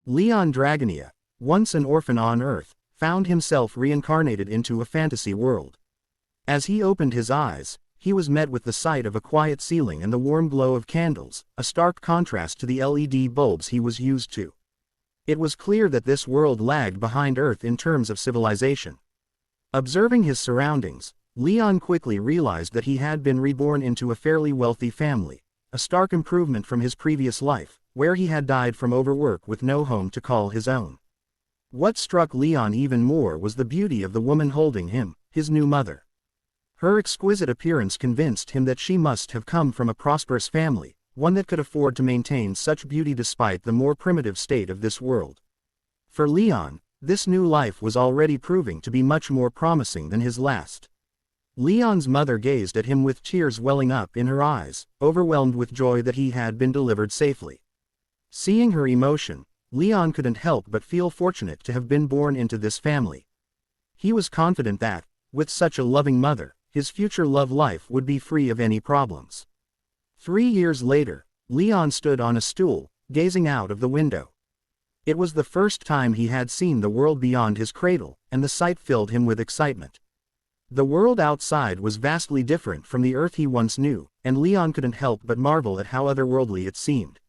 Leon Dragonia, once an orphan on Earth, found himself reincarnated into a fantasy world. As he opened his eyes, he was met with the sight of a quiet ceiling and the warm glow of candles, a stark contrast to the LED bulbs he was used to. It was clear that this world lagged behind Earth in terms of civilization. Observing his surroundings, Leon quickly realized that he had been reborn into a fairly wealthy family, a stark improvement from his previous life, where he had died from overwork with no home to call his own. What struck Leon even more was the beauty of the woman holding him, his new mother. Her exquisite appearance convinced him that she must have come from a prosperous family, one that could afford to maintain such beauty despite the more primitive state of this world. For Leon, this new life was already proving to be much more promising than his last. Leon's mother gazed at him with tears welling up in her eyes, overwhelmed with joy that he had been delivered safely. Seeing her emotion, Leon couldn't help but feel fortunate to have been born into this family. He was confident that, with such a loving mother, his future love life would be free of any problems. 3 years later, Leon stood on a stool, gazing out of the window. It was the first time he had seen the world beyond his cradle, and the sight filled him with excitement. The world outside was vastly different from the Earth he once knew, and Leon couldn't help but marvel at how otherworldly it seemed.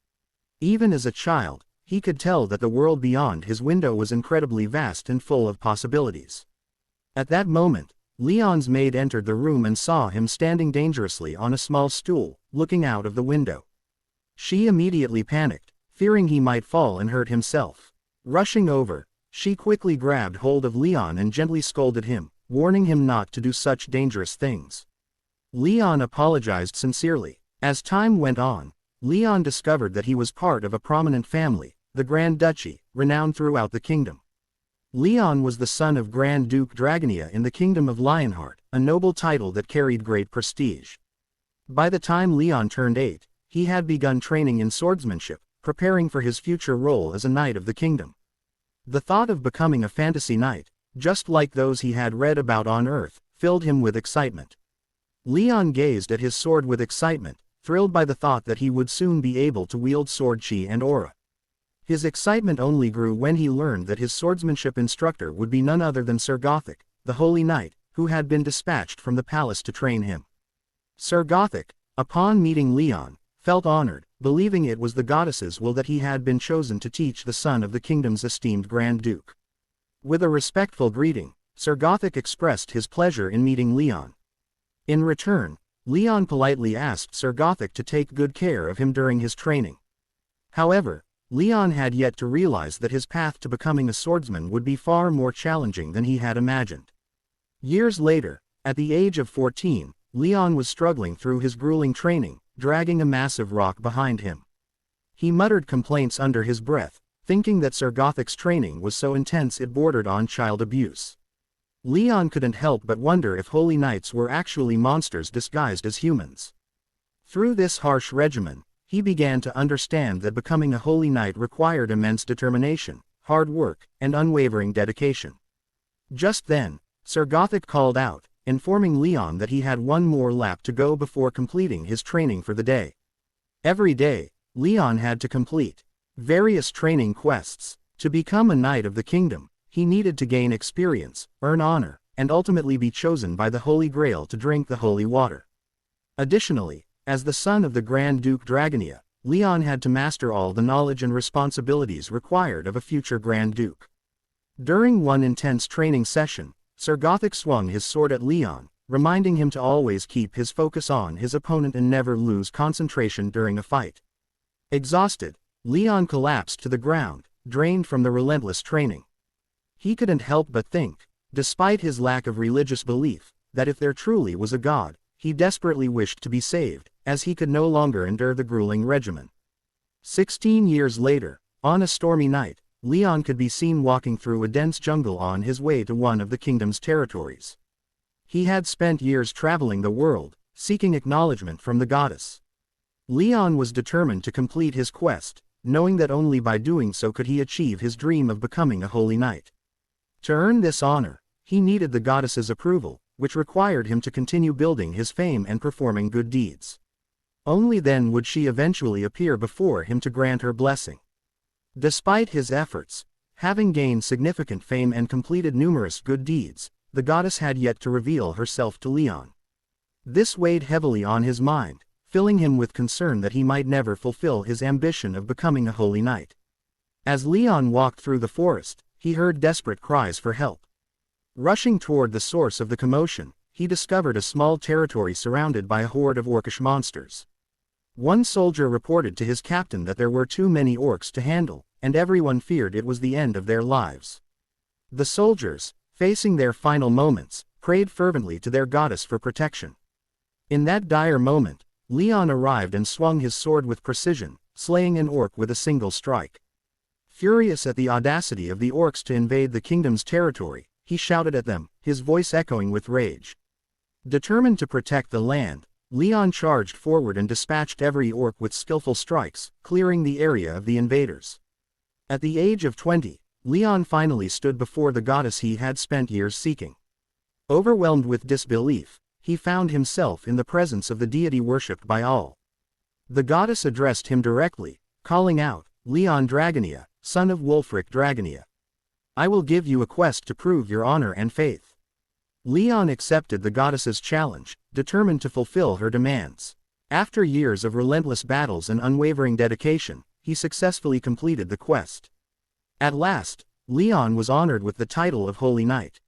Even as a child, he could tell that the world beyond his window was incredibly vast and full of possibilities. At that moment, Leon's maid entered the room and saw him standing dangerously on a small stool, looking out of the window. She immediately panicked, fearing he might fall and hurt himself. Rushing over, she quickly grabbed hold of Leon and gently scolded him, warning him not to do such dangerous things. Leon apologized sincerely. As time went on, Leon discovered that he was part of a prominent family, the Grand Duchy, renowned throughout the kingdom. Leon was the son of Grand Duke Dragonia in the Kingdom of Lionheart, a noble title that carried great prestige. By the time Leon turned 8, he had begun training in swordsmanship, preparing for his future role as a knight of the kingdom. The thought of becoming a fantasy knight, just like those he had read about on Earth, filled him with excitement. Leon gazed at his sword with excitement, thrilled by the thought that he would soon be able to wield sword chi and aura. His excitement only grew when he learned that his swordsmanship instructor would be none other than Sir Gothic, the Holy Knight, who had been dispatched from the palace to train him. Sir Gothic, upon meeting Leon, felt honored, believing it was the goddess's will that he had been chosen to teach the son of the kingdom's esteemed Grand Duke. With a respectful greeting, Sir Gothic expressed his pleasure in meeting Leon. In return, Leon politely asked Sir Gothic to take good care of him during his training. However, Leon had yet to realize that his path to becoming a swordsman would be far more challenging than he had imagined. Years later, at the age of 14, Leon was struggling through his grueling training, dragging a massive rock behind him. He muttered complaints under his breath, thinking that Sir Gothic's training was so intense it bordered on child abuse. Leon couldn't help but wonder if holy knights were actually monsters disguised as humans. Through this harsh regimen, he began to understand that becoming a holy knight required immense determination, hard work, and unwavering dedication. Just then, Sir Gothic called out, informing Leon that he had one more lap to go before completing his training for the day. Every day, Leon had to complete various training quests. To become a knight of the kingdom, he needed to gain experience, earn honor, and ultimately be chosen by the Holy Grail to drink the holy water. Additionally, as the son of the Grand Duke Dragonia, Leon had to master all the knowledge and responsibilities required of a future Grand Duke. During one intense training session, Sir Gothic swung his sword at Leon, reminding him to always keep his focus on his opponent and never lose concentration during a fight. Exhausted, Leon collapsed to the ground, drained from the relentless training. He couldn't help but think, despite his lack of religious belief, that if there truly was a God, he desperately wished to be saved, as he could no longer endure the grueling regimen. 16 years later, on a stormy night, Leon could be seen walking through a dense jungle on his way to one of the kingdom's territories. He had spent years traveling the world, seeking acknowledgement from the goddess. Leon was determined to complete his quest, knowing that only by doing so could he achieve his dream of becoming a holy knight. To earn this honor, he needed the goddess's approval, which required him to continue building his fame and performing good deeds. Only then would she eventually appear before him to grant her blessing. Despite his efforts, having gained significant fame and completed numerous good deeds, the goddess had yet to reveal herself to Leon. This weighed heavily on his mind, filling him with concern that he might never fulfill his ambition of becoming a holy knight. As Leon walked through the forest, he heard desperate cries for help. Rushing toward the source of the commotion, he discovered a small territory surrounded by a horde of orcish monsters. One soldier reported to his captain that there were too many orcs to handle, and everyone feared it was the end of their lives. The soldiers, facing their final moments, prayed fervently to their goddess for protection. In that dire moment, Leon arrived and swung his sword with precision, slaying an orc with a single strike. Furious at the audacity of the orcs to invade the kingdom's territory, he shouted at them, his voice echoing with rage. Determined to protect the land, Leon charged forward and dispatched every orc with skillful strikes, clearing the area of the invaders. At the age of 20, Leon finally stood before the goddess he had spent years seeking. Overwhelmed with disbelief, he found himself in the presence of the deity worshipped by all. The goddess addressed him directly, calling out, "Leon Dragonia, son of Wulfric Dragonia. I will give you a quest to prove your honor and faith." Leon accepted the goddess's challenge, determined to fulfill her demands. After years of relentless battles and unwavering dedication, he successfully completed the quest. At last, Leon was honored with the title of Holy Knight.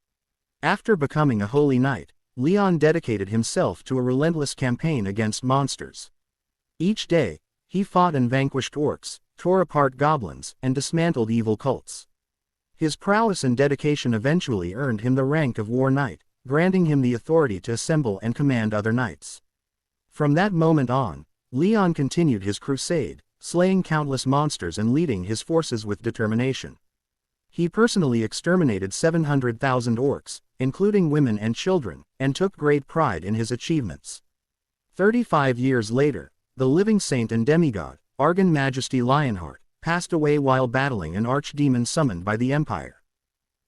After becoming a Holy Knight, Leon dedicated himself to a relentless campaign against monsters. Each day, he fought and vanquished orcs, tore apart goblins, and dismantled evil cults. His prowess and dedication eventually earned him the rank of War Knight, granting him the authority to assemble and command other knights. From that moment on, Leon continued his crusade, slaying countless monsters and leading his forces with determination. He personally exterminated 700,000 orcs, including women and children, and took great pride in his achievements. 35 years later, the living saint and demigod, Argon Majesty Lionheart, passed away while battling an archdemon summoned by the Empire.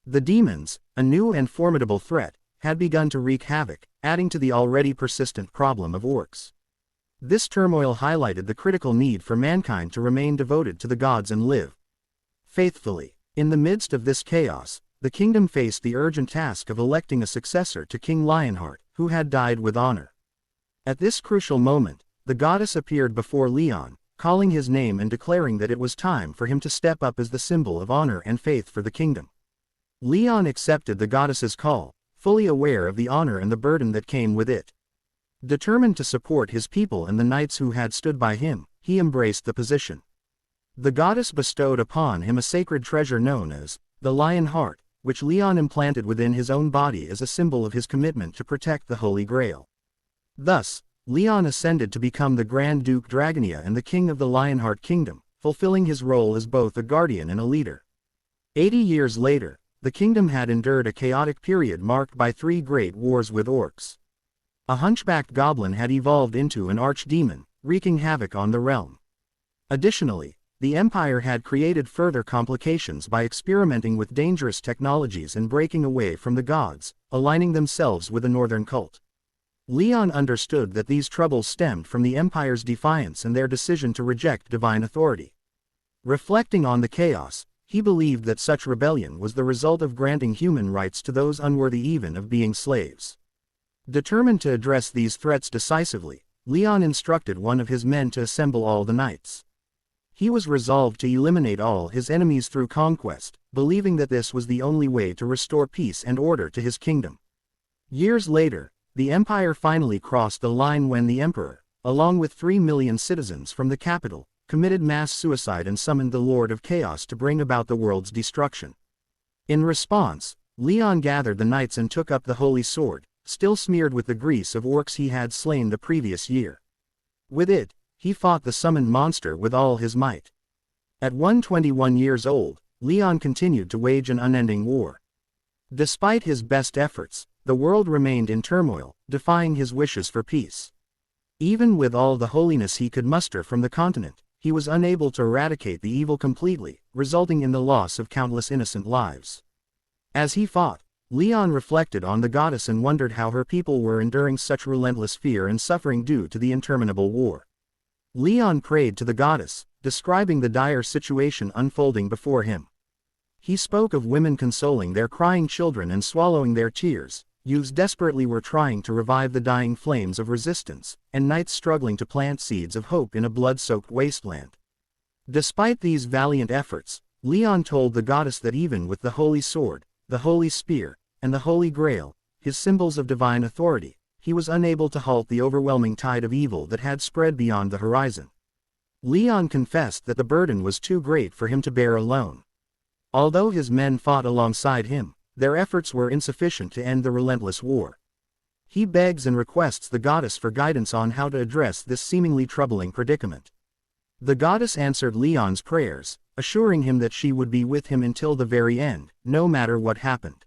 The demons, a new and formidable threat, had begun to wreak havoc, adding to the already persistent problem of orcs. This turmoil highlighted the critical need for mankind to remain devoted to the gods and live faithfully. In the midst of this chaos, the kingdom faced the urgent task of electing a successor to King Lionheart, who had died with honor. At this crucial moment, the goddess appeared before Leon, calling his name and declaring that it was time for him to step up as the symbol of honor and faith for the kingdom. Leon accepted the goddess's call, fully aware of the honor and the burden that came with it. Determined to support his people and the knights who had stood by him, he embraced the position. The goddess bestowed upon him a sacred treasure known as the Lion Heart, which Leon implanted within his own body as a symbol of his commitment to protect the Holy Grail. Thus, Leon ascended to become the Grand Duke Dragonia and the king of the Lionheart Kingdom, fulfilling his role as both a guardian and a leader. 80 years later, the kingdom had endured a chaotic period marked by 3 great wars with orcs. A hunchbacked goblin had evolved into an archdemon, wreaking havoc on the realm. Additionally, the Empire had created further complications by experimenting with dangerous technologies and breaking away from the gods, aligning themselves with a northern cult. Leon understood that these troubles stemmed from the Empire's defiance and their decision to reject divine authority. Reflecting on the chaos, he believed that such rebellion was the result of granting human rights to those unworthy even of being slaves. Determined to address these threats decisively, Leon instructed one of his men to assemble all the knights. He was resolved to eliminate all his enemies through conquest, believing that this was the only way to restore peace and order to his kingdom. Years later, the Empire finally crossed the line when the Emperor, along with 3 million citizens from the capital, committed mass suicide and summoned the Lord of Chaos to bring about the world's destruction. In response, Leon gathered the knights and took up the holy sword, still smeared with the grease of orcs he had slain the previous year. With it, he fought the summoned monster with all his might. At 121 years old, Leon continued to wage an unending war. Despite his best efforts, the world remained in turmoil, defying his wishes for peace. Even with all the holiness he could muster from the continent, he was unable to eradicate the evil completely, resulting in the loss of countless innocent lives. As he fought, Leon reflected on the goddess and wondered how her people were enduring such relentless fear and suffering due to the interminable war. Leon prayed to the goddess, describing the dire situation unfolding before him. He spoke of women consoling their crying children and swallowing their tears, youths desperately were trying to revive the dying flames of resistance, and knights struggling to plant seeds of hope in a blood-soaked wasteland. Despite these valiant efforts, Leon told the goddess that even with the holy sword, the holy spear, and the holy grail, his symbols of divine authority, he was unable to halt the overwhelming tide of evil that had spread beyond the horizon. Leon confessed that the burden was too great for him to bear alone. Although his men fought alongside him, their efforts were insufficient to end the relentless war. He begs and requests the goddess for guidance on how to address this seemingly troubling predicament. The goddess answered Leon's prayers, assuring him that she would be with him until the very end, no matter what happened.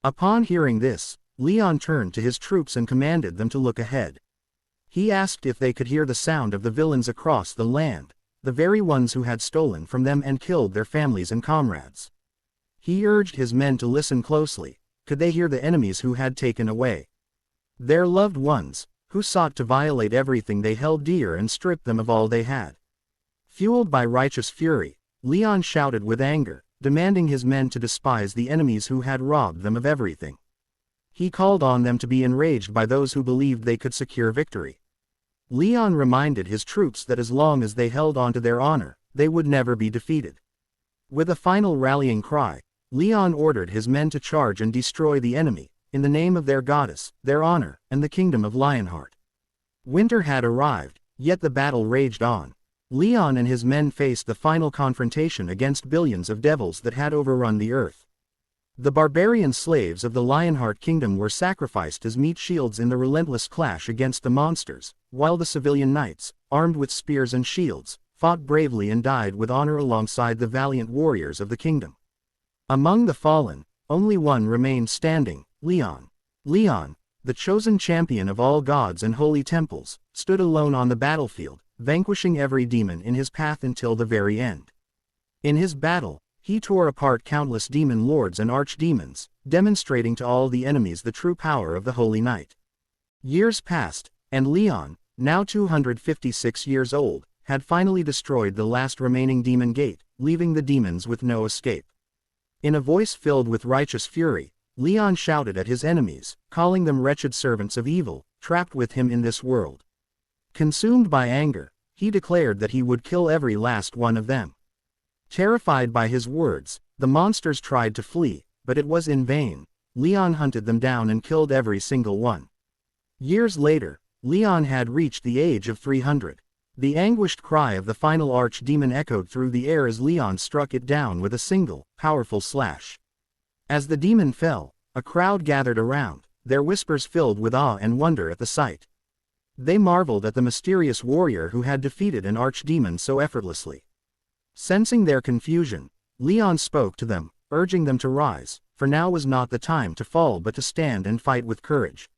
Upon hearing this, Leon turned to his troops and commanded them to look ahead. He asked if they could hear the sound of the villains across the land, the very ones who had stolen from them and killed their families and comrades. He urged his men to listen closely. Could they hear the enemies who had taken away their loved ones, who sought to violate everything they held dear and strip them of all they had? Fueled by righteous fury, Leon shouted with anger, demanding his men to despise the enemies who had robbed them of everything. He called on them to be enraged by those who believed they could secure victory. Leon reminded his troops that as long as they held on to their honor, they would never be defeated. With a final rallying cry, Leon ordered his men to charge and destroy the enemy, in the name of their goddess, their honor, and the kingdom of Lionheart. Winter had arrived, yet the battle raged on. Leon and his men faced the final confrontation against billions of devils that had overrun the earth. The barbarian slaves of the Lionheart kingdom were sacrificed as meat shields in the relentless clash against the monsters, while the civilian knights, armed with spears and shields, fought bravely and died with honor alongside the valiant warriors of the kingdom. Among the fallen, only one remained standing, Leon. Leon, the chosen champion of all gods and holy temples, stood alone on the battlefield, vanquishing every demon in his path until the very end. In his battle, he tore apart countless demon lords and archdemons, demonstrating to all the enemies the true power of the Holy Knight. Years passed, and Leon, now 256 years old, had finally destroyed the last remaining demon gate, leaving the demons with no escape. In a voice filled with righteous fury, Leon shouted at his enemies, calling them wretched servants of evil, trapped with him in this world. Consumed by anger, he declared that he would kill every last one of them. Terrified by his words, the monsters tried to flee, but it was in vain. Leon hunted them down and killed every single one. Years later, Leon had reached the age of 300. The anguished cry of the final archdemon echoed through the air as Leon struck it down with a single, powerful slash. As the demon fell, a crowd gathered around, their whispers filled with awe and wonder at the sight. They marveled at the mysterious warrior who had defeated an archdemon so effortlessly. Sensing their confusion, Leon spoke to them, urging them to rise, for now was not the time to fall but to stand and fight with courage.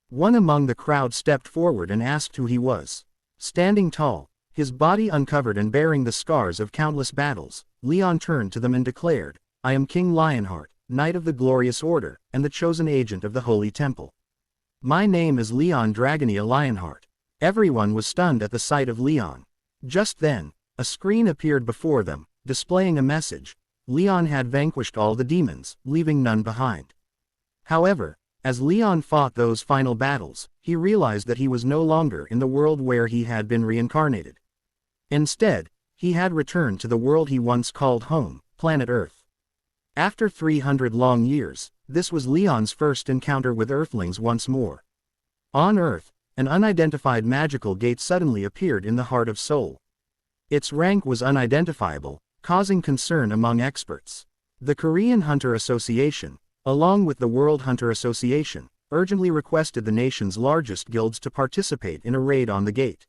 One among the crowd stepped forward and asked who he was. Standing tall, his body uncovered and bearing the scars of countless battles, Leon turned to them and declared, "I am King Lionheart, Knight of the Glorious Order, and the chosen agent of the Holy Temple. My name is Leon Dragonia Lionheart." Everyone was stunned at the sight of Leon. Just then, a screen appeared before them, displaying a message. Leon had vanquished all the demons, leaving none behind. However, as Leon fought those final battles, he realized that he was no longer in the world where he had been reincarnated. Instead, he had returned to the world he once called home, planet Earth. After 300 long years, this was Leon's first encounter with Earthlings once more. On Earth, an unidentified magical gate suddenly appeared in the heart of Seoul. Its rank was unidentifiable, causing concern among experts. The Korean Hunter Association, along with the World Hunter Association, urgently requested the nation's largest guilds to participate in a raid on the gate.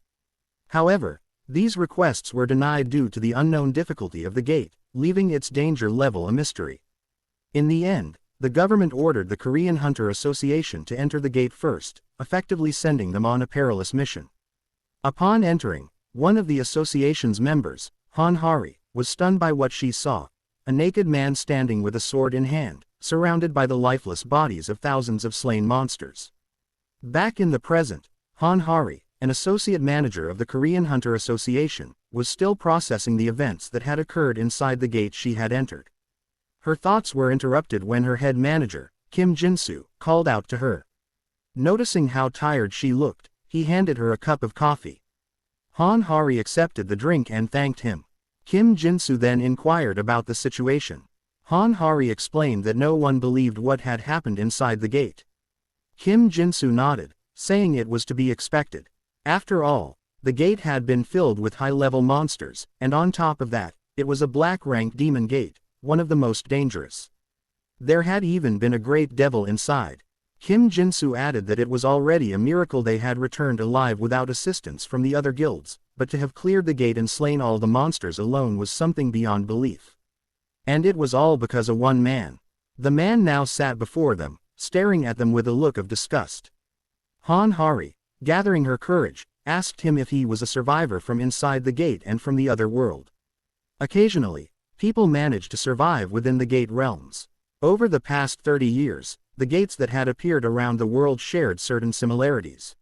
However, these requests were denied due to the unknown difficulty of the gate, leaving its danger level a mystery. In the end, the government ordered the Korean Hunter Association to enter the gate first, effectively sending them on a perilous mission. Upon entering, one of the association's members, Han Hari, was stunned by what she saw: a naked man standing with a sword in hand, surrounded by the lifeless bodies of thousands of slain monsters. Back in the present, Han Hari, an associate manager of the Korean Hunter Association, was still processing the events that had occurred inside the gate she had entered. Her thoughts were interrupted when her head manager, Kim Jin-soo, called out to her. Noticing how tired she looked, he handed her a cup of coffee. Han Hari accepted the drink and thanked him. Kim Jin-soo then inquired about the situation. Han Hari explained that no one believed what had happened inside the gate. Kim Jin-soo nodded, saying it was to be expected. After all, the gate had been filled with high-level monsters, and on top of that, it was a black-ranked demon gate, one of the most dangerous. There had even been a great devil inside. Kim Jin-soo added that it was already a miracle they had returned alive without assistance from the other guilds, but to have cleared the gate and slain all the monsters alone was something beyond belief. And it was all because of one man. The man now sat before them, staring at them with a look of disgust. Han Hari, gathering her courage, asked him if he was a survivor from inside the gate and from the other world. Occasionally, people managed to survive within the gate realms. Over the past 30 years, the gates that had appeared around the world shared certain similarities.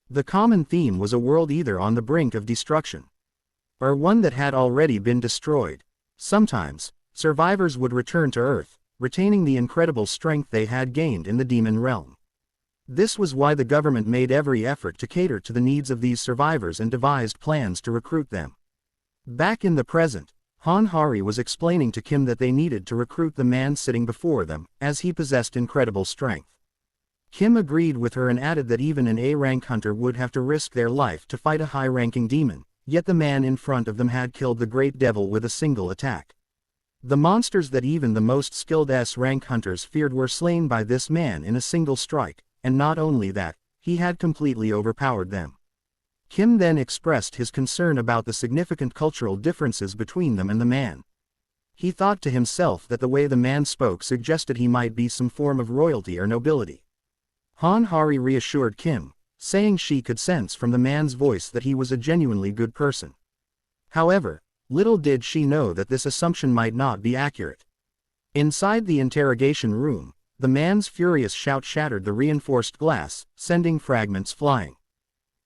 The common theme was a world either on the brink of destruction, or one that had already been destroyed. Sometimes, survivors would return to Earth, retaining the incredible strength they had gained in the demon realm. This was why the government made every effort to cater to the needs of these survivors and devised plans to recruit them. Back in the present, Han Hari was explaining to Kim that they needed to recruit the man sitting before them, as he possessed incredible strength. Kim agreed with her and added that even an A-rank hunter would have to risk their life to fight a high-ranking demon, yet the man in front of them had killed the great devil with a single attack. The monsters that even the most skilled S-rank hunters feared were slain by this man in a single strike, and not only that, he had completely overpowered them. Kim then expressed his concern about the significant cultural differences between them and the man. He thought to himself that the way the man spoke suggested he might be some form of royalty or nobility. Han Hari reassured Kim, saying she could sense from the man's voice that he was a genuinely good person. However, little did she know that this assumption might not be accurate. Inside the interrogation room, the man's furious shout shattered the reinforced glass, sending fragments flying.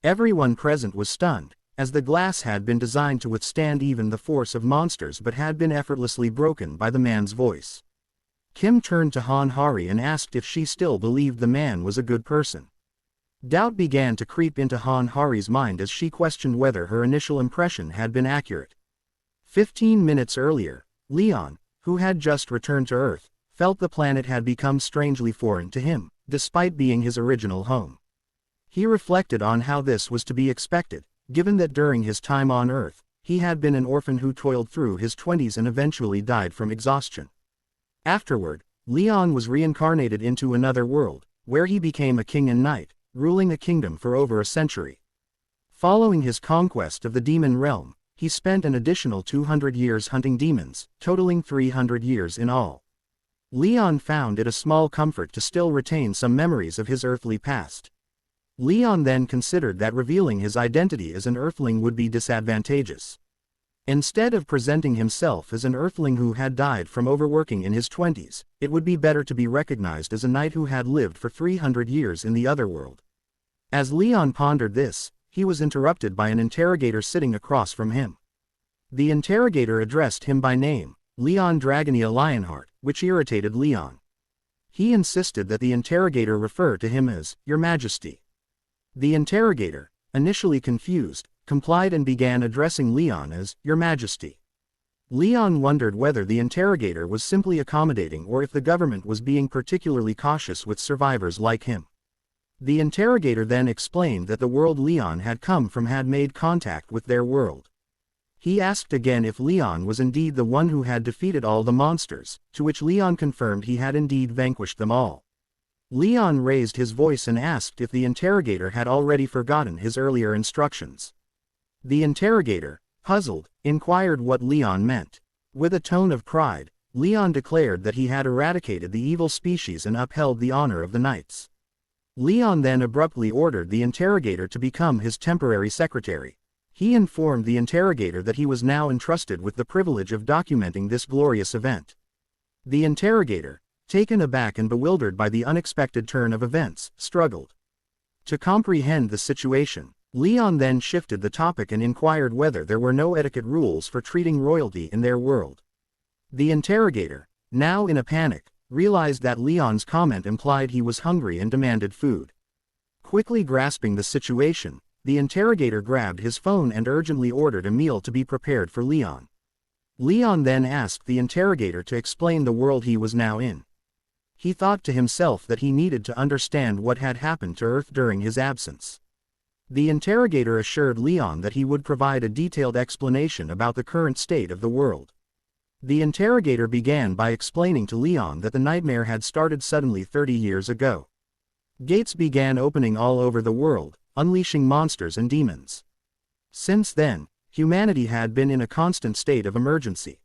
Everyone present was stunned, as the glass had been designed to withstand even the force of monsters but had been effortlessly broken by the man's voice. Kim turned to Han Hari and asked if she still believed the man was a good person. Doubt began to creep into Han Hari's mind as she questioned whether her initial impression had been accurate. 15 minutes earlier, Leon, who had just returned to Earth, felt the planet had become strangely foreign to him, despite being his original home. He reflected on how this was to be expected, given that during his time on Earth, he had been an orphan who toiled through his 20s and eventually died from exhaustion. Afterward, Leon was reincarnated into another world, where he became a king and knight, ruling a kingdom for over a century. Following his conquest of the demon realm, he spent an additional 200 years hunting demons, totaling 300 years in all. Leon found it a small comfort to still retain some memories of his earthly past. Leon then considered that revealing his identity as an earthling would be disadvantageous. Instead of presenting himself as an earthling who had died from overworking in his 20s, it would be better to be recognized as a knight who had lived for 300 years in the other world. As Leon pondered this, he was interrupted by an interrogator sitting across from him. The interrogator addressed him by name, Leon Dragonia Lionheart, which irritated Leon. He insisted that the interrogator refer to him as, Your Majesty. The interrogator, initially confused, complied and began addressing Leon as, Your Majesty. Leon wondered whether the interrogator was simply accommodating or if the government was being particularly cautious with survivors like him. The interrogator then explained that the world Leon had come from had made contact with their world. He asked again if Leon was indeed the one who had defeated all the monsters, to which Leon confirmed he had indeed vanquished them all. Leon raised his voice and asked if the interrogator had already forgotten his earlier instructions. The interrogator, puzzled, inquired what Leon meant. With a tone of pride, Leon declared that he had eradicated the evil species and upheld the honor of the knights. Leon then abruptly ordered the interrogator to become his temporary secretary. He informed the interrogator that he was now entrusted with the privilege of documenting this glorious event. The interrogator, taken aback and bewildered by the unexpected turn of events, struggled to comprehend the situation. Leon then shifted the topic and inquired whether there were no etiquette rules for treating royalty in their world. The interrogator, now in a panic, realized that Leon's comment implied he was hungry and demanded food. Quickly grasping the situation, the interrogator grabbed his phone and urgently ordered a meal to be prepared for Leon. Leon then asked the interrogator to explain the world he was now in. He thought to himself that he needed to understand what had happened to Earth during his absence. The interrogator assured Leon that he would provide a detailed explanation about the current state of the world. The interrogator began by explaining to Leon that the nightmare had started suddenly 30 years ago. Gates began opening all over the world, unleashing monsters and demons. Since then, humanity had been in a constant state of emergency.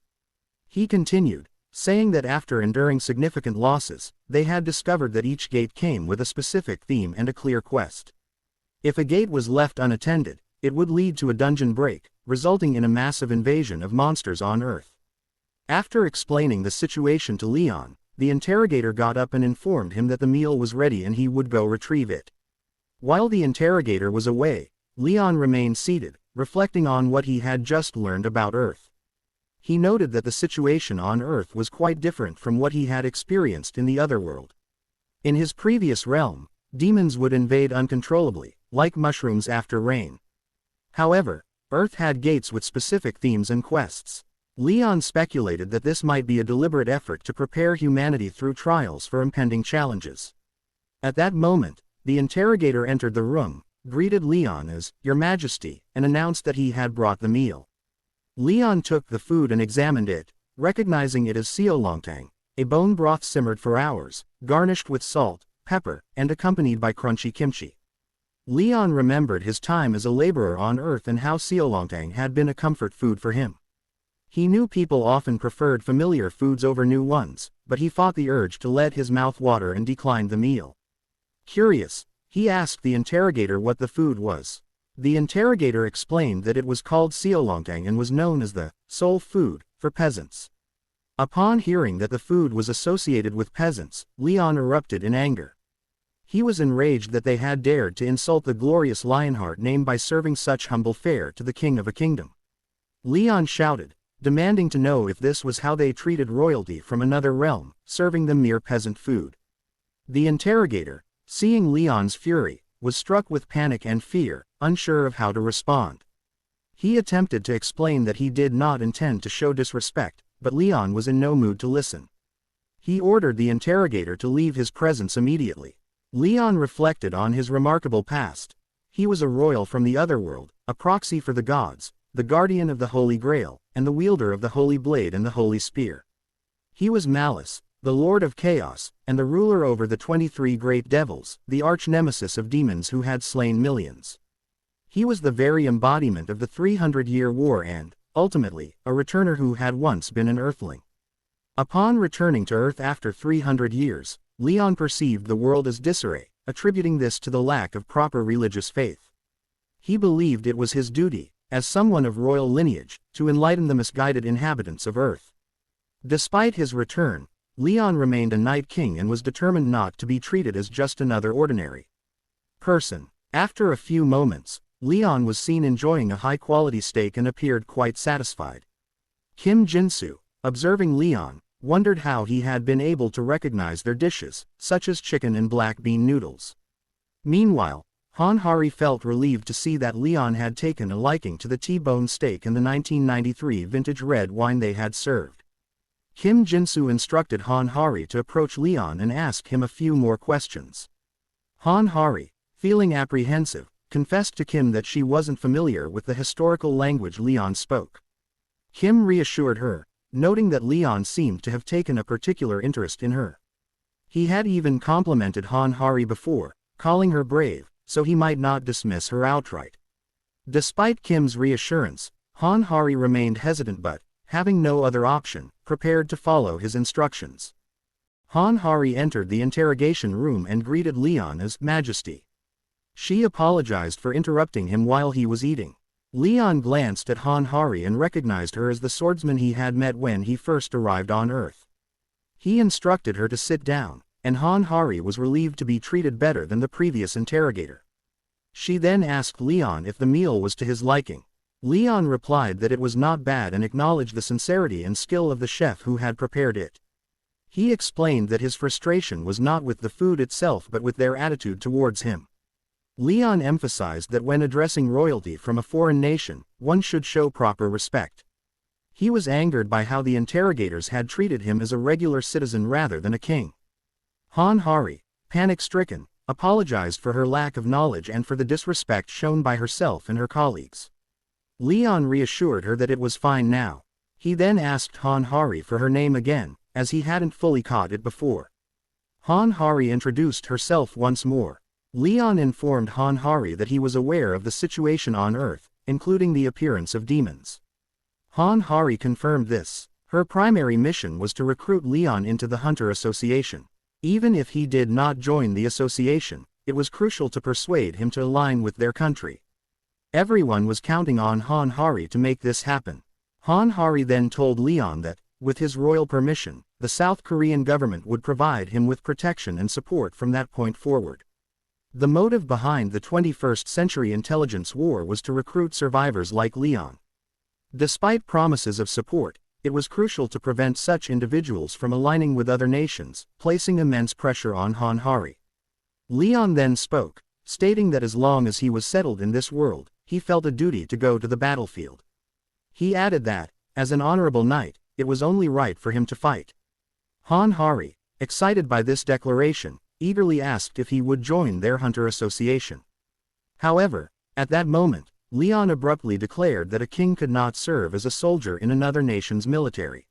He continued, saying that after enduring significant losses, they had discovered that each gate came with a specific theme and a clear quest. If a gate was left unattended, it would lead to a dungeon break, resulting in a massive invasion of monsters on Earth. After explaining the situation to Leon, the interrogator got up and informed him that the meal was ready and he would go retrieve it. While the interrogator was away, Leon remained seated, reflecting on what he had just learned about Earth. He noted that the situation on Earth was quite different from what he had experienced in the other world. In his previous realm, demons would invade uncontrollably, like mushrooms after rain. However, Earth had gates with specific themes and quests. Leon speculated that this might be a deliberate effort to prepare humanity through trials for impending challenges. At that moment, the interrogator entered the room, greeted Leon as "Your Majesty," and announced that he had brought the meal. Leon took the food and examined it, recognizing it as seolongtang, a bone broth simmered for hours, garnished with salt, pepper, and accompanied by crunchy kimchi. Leon remembered his time as a laborer on Earth and how seolongtang had been a comfort food for him. He knew people often preferred familiar foods over new ones, but he fought the urge to let his mouth water and declined the meal. Curious, he asked the interrogator what the food was. The interrogator explained that it was called seolongtang and was known as the soul food for peasants. Upon hearing that the food was associated with peasants, Leon erupted in anger. He was enraged that they had dared to insult the glorious Lionheart name by serving such humble fare to the king of a kingdom. Leon shouted, demanding to know if this was how they treated royalty from another realm, serving them mere peasant food. The interrogator, seeing Leon's fury, was struck with panic and fear, unsure of how to respond. He attempted to explain that he did not intend to show disrespect, but Leon was in no mood to listen. He ordered the interrogator to leave his presence immediately. Leon reflected on his remarkable past. He was a royal from the otherworld, a proxy for the gods, the guardian of the Holy Grail, and the wielder of the Holy Blade and the Holy Spear. He was Malice, the Lord of Chaos, and the ruler over the 23 great devils, the arch-nemesis of demons who had slain millions. He was the very embodiment of the 300-year war and, ultimately, a returner who had once been an Earthling. Upon returning to Earth after 300 years, Leon perceived the world as disarray, attributing this to the lack of proper religious faith. He believed it was his duty, as someone of royal lineage, to enlighten the misguided inhabitants of Earth. Despite his return, Leon remained a Night King and was determined not to be treated as just another ordinary person. After a few moments, Leon was seen enjoying a high-quality steak and appeared quite satisfied. Kim Jinsu, observing Leon, wondered how he had been able to recognize their dishes, such as chicken and black bean noodles. Meanwhile, Han Hari felt relieved to see that Leon had taken a liking to the T-bone steak and the 1993 vintage red wine they had served. Kim Jinsu instructed Han Hari to approach Leon and ask him a few more questions. Han Hari, feeling apprehensive, confessed to Kim that she wasn't familiar with the historical language Leon spoke. Kim reassured her, noting that Leon seemed to have taken a particular interest in her. He had even complimented Han Hari before, calling her brave, so he might not dismiss her outright. Despite Kim's reassurance, Han Hari remained hesitant but, having no other option, prepared to follow his instructions. Han Hari entered the interrogation room and greeted Leon as Majesty. She apologized for interrupting him while he was eating. Leon glanced at Han Hari and recognized her as the swordsman he had met when he first arrived on Earth. He instructed her to sit down, and Han Hari was relieved to be treated better than the previous interrogator. She then asked Leon if the meal was to his liking. Leon replied that it was not bad and acknowledged the sincerity and skill of the chef who had prepared it. He explained that his frustration was not with the food itself but with their attitude towards him. Leon emphasized that when addressing royalty from a foreign nation, one should show proper respect. He was angered by how the interrogators had treated him as a regular citizen rather than a king. Han Hari, panic-stricken, apologized for her lack of knowledge and for the disrespect shown by herself and her colleagues. Leon reassured her that it was fine now. He then asked Han Hari for her name again, as he hadn't fully caught it before. Han Hari introduced herself once more. Leon informed Han Hari that he was aware of the situation on Earth, including the appearance of demons. Han Hari confirmed this. Her primary mission was to recruit Leon into the Hunter Association. Even if he did not join the association, it was crucial to persuade him to align with their country. Everyone was counting on Han Hari to make this happen. Han Hari then told Leon that, with his royal permission, the South Korean government would provide him with protection and support from that point forward. The motive behind the 21st century intelligence war was to recruit survivors like Leon. Despite promises of support, it was crucial to prevent such individuals from aligning with other nations, placing immense pressure on Han Hari. Leon then spoke, stating that as long as he was settled in this world, he felt a duty to go to the battlefield. He added that, as an honorable knight, it was only right for him to fight. Han Hari, excited by this declaration, eagerly asked if he would join their Hunter Association. However, at that moment, Leon abruptly declared that a king could not serve as a soldier in another nation's military.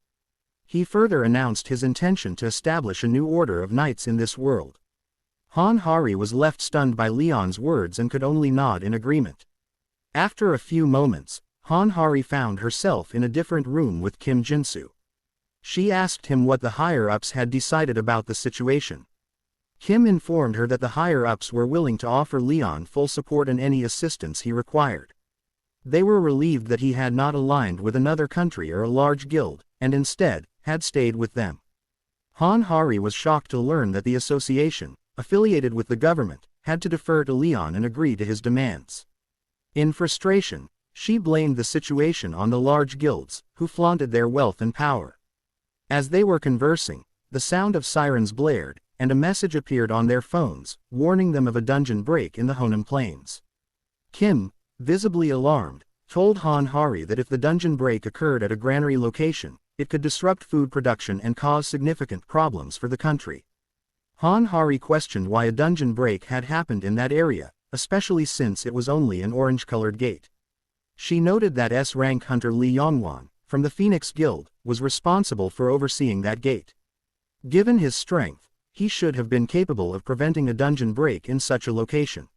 He further announced his intention to establish a new order of knights in this world. Han Hari was left stunned by Leon's words and could only nod in agreement. After a few moments, Han Hari found herself in a different room with Kim Jinsu. She asked him what the higher-ups had decided about the situation. Kim informed her that the higher-ups were willing to offer Leon full support and any assistance he required. They were relieved that he had not aligned with another country or a large guild, and instead, had stayed with them. Han Hari was shocked to learn that the association, affiliated with the government, had to defer to Leon and agree to his demands. In frustration, she blamed the situation on the large guilds, who flaunted their wealth and power. As they were conversing, the sound of sirens blared, and a message appeared on their phones, warning them of a dungeon break in the Honan Plains. Kim, visibly alarmed, told Han Hari that if the dungeon break occurred at a granary location, it could disrupt food production and cause significant problems for the country. Han Hari questioned why a dungeon break had happened in that area, especially since it was only an orange-colored gate. She noted that S-rank hunter Lee Yongwan, from the Phoenix Guild, was responsible for overseeing that gate. Given his strength, he should have been capable of preventing a dungeon break in such a location.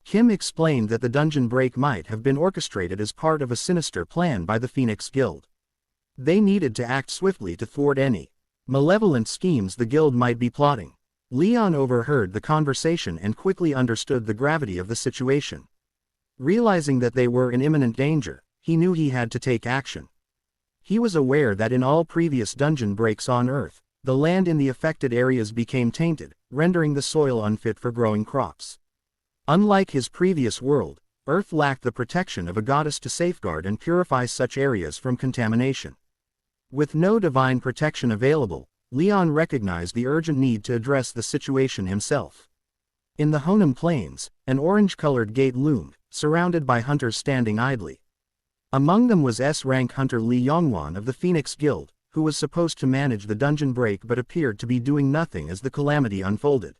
Kim explained that the dungeon break might have been orchestrated as part of a sinister plan by the Phoenix Guild. They needed to act swiftly to thwart any malevolent schemes the guild might be plotting. Leon overheard the conversation and quickly understood the gravity of the situation. Realizing that they were in imminent danger, he knew he had to take action. He was aware that in all previous dungeon breaks on Earth, the land in the affected areas became tainted, rendering the soil unfit for growing crops. Unlike his previous world, Earth lacked the protection of a goddess to safeguard and purify such areas from contamination. With no divine protection available, Leon recognized the urgent need to address the situation himself. In the Honan Plains, an orange-colored gate loomed, surrounded by hunters standing idly. Among them was S-rank hunter Lee Yongwan of the Phoenix Guild, who was supposed to manage the dungeon break but appeared to be doing nothing as the calamity unfolded.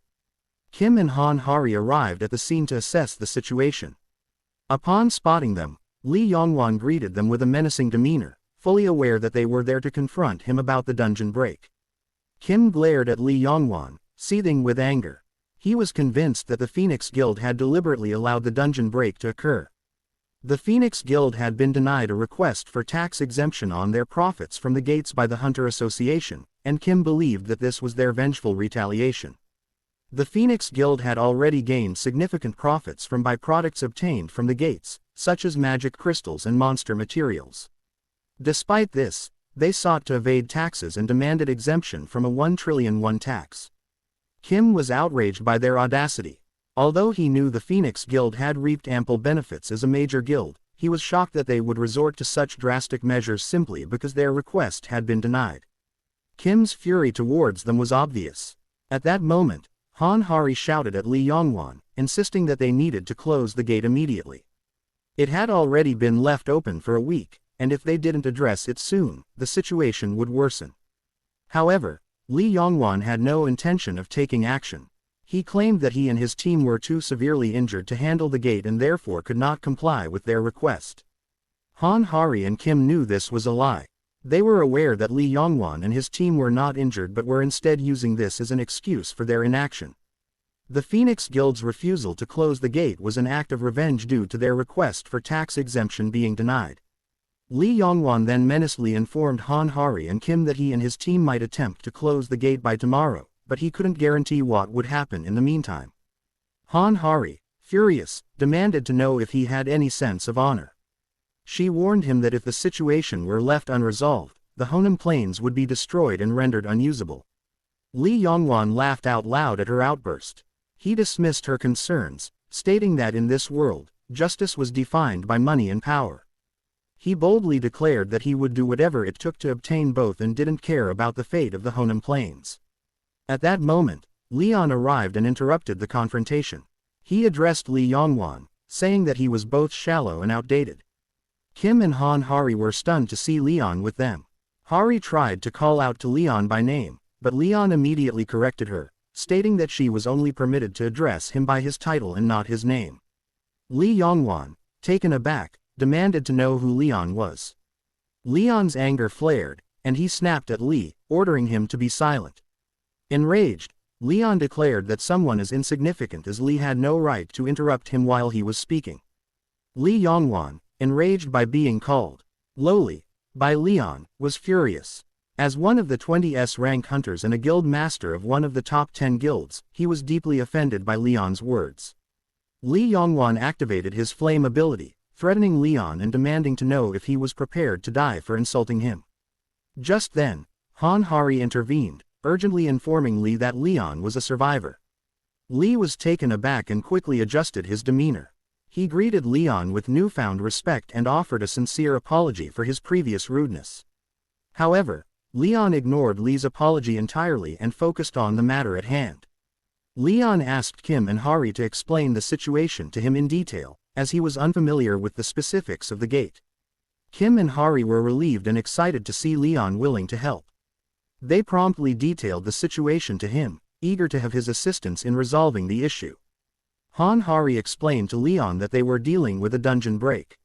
Kim and Han Hari arrived at the scene to assess the situation. Upon spotting them, Lee Yongwan greeted them with a menacing demeanor, fully aware that they were there to confront him about the dungeon break. Kim glared at Lee Yongwan, seething with anger. He was convinced that the Phoenix Guild had deliberately allowed the dungeon break to occur. The Phoenix Guild had been denied a request for tax exemption on their profits from the gates by the Hunter Association, and Kim believed that this was their vengeful retaliation. The Phoenix Guild had already gained significant profits from byproducts obtained from the gates, such as magic crystals and monster materials. Despite this, they sought to evade taxes and demanded exemption from a 1 trillion won tax. Kim was outraged by their audacity. Although he knew the Phoenix Guild had reaped ample benefits as a major guild, he was shocked that they would resort to such drastic measures simply because their request had been denied. Kim's fury towards them was obvious. At that moment, Han Hari shouted at Li Yongwan, insisting that they needed to close the gate immediately. It had already been left open for a week, and if they didn't address it soon, the situation would worsen. However, Li Yongwan had no intention of taking action. He claimed that he and his team were too severely injured to handle the gate and therefore could not comply with their request. Han Hari and Kim knew this was a lie. They were aware that Li Yongwan and his team were not injured but were instead using this as an excuse for their inaction. The Phoenix Guild's refusal to close the gate was an act of revenge due to their request for tax exemption being denied. Li Yongwan then menacingly informed Han Hari and Kim that he and his team might attempt to close the gate by tomorrow, but he couldn't guarantee what would happen in the meantime. Han Hari, furious, demanded to know if he had any sense of honor. She warned him that if the situation were left unresolved, the Honan Plains would be destroyed and rendered unusable. Li Yongwan laughed out loud at her outburst. He dismissed her concerns, stating that in this world, justice was defined by money and power. He boldly declared that he would do whatever it took to obtain both and didn't care about the fate of the Honan Plains. At that moment, Leon arrived and interrupted the confrontation. He addressed Li Yongwan, saying that he was both shallow and outdated. Kim and Han Hari were stunned to see Leon with them. Hari tried to call out to Leon by name, but Leon immediately corrected her, stating that she was only permitted to address him by his title and not his name. Li Yongwan, taken aback, demanded to know who Leon was. Leon's anger flared, and he snapped at Li, ordering him to be silent. Enraged, Leon declared that someone as insignificant as Li had no right to interrupt him while he was speaking. Li Yongwan, enraged by being called lowly by Leon, was furious. As one of the 20s rank hunters and a guild master of one of the top 10 guilds, he was deeply offended by Leon's words. Li Yongwan activated his flame ability, threatening Leon and demanding to know if he was prepared to die for insulting him. Just then, Han Hari intervened, urgently informing Li that Leon was a survivor. Li was taken aback and quickly adjusted his demeanor. He greeted Leon with newfound respect and offered a sincere apology for his previous rudeness. However, Leon ignored Li's apology entirely and focused on the matter at hand. Leon asked Kim and Hari to explain the situation to him in detail, as he was unfamiliar with the specifics of the gate. Kim and Hari were relieved and excited to see Leon willing to help. They promptly detailed the situation to him, eager to have his assistance in resolving the issue. Han Hari explained to Leon that they were dealing with a dungeon break.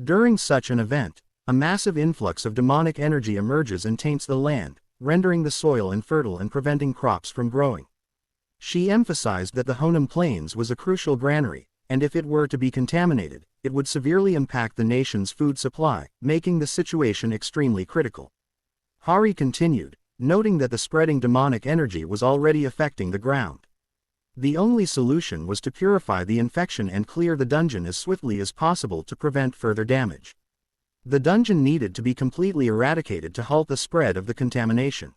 During such an event, a massive influx of demonic energy emerges and taints the land, rendering the soil infertile and preventing crops from growing. She emphasized that the Honan Plains was a crucial granary, and if it were to be contaminated, it would severely impact the nation's food supply, making the situation extremely critical. Hari continued, noting that the spreading demonic energy was already affecting the ground. The only solution was to purify the infection and clear the dungeon as swiftly as possible to prevent further damage. The dungeon needed to be completely eradicated to halt the spread of the contamination.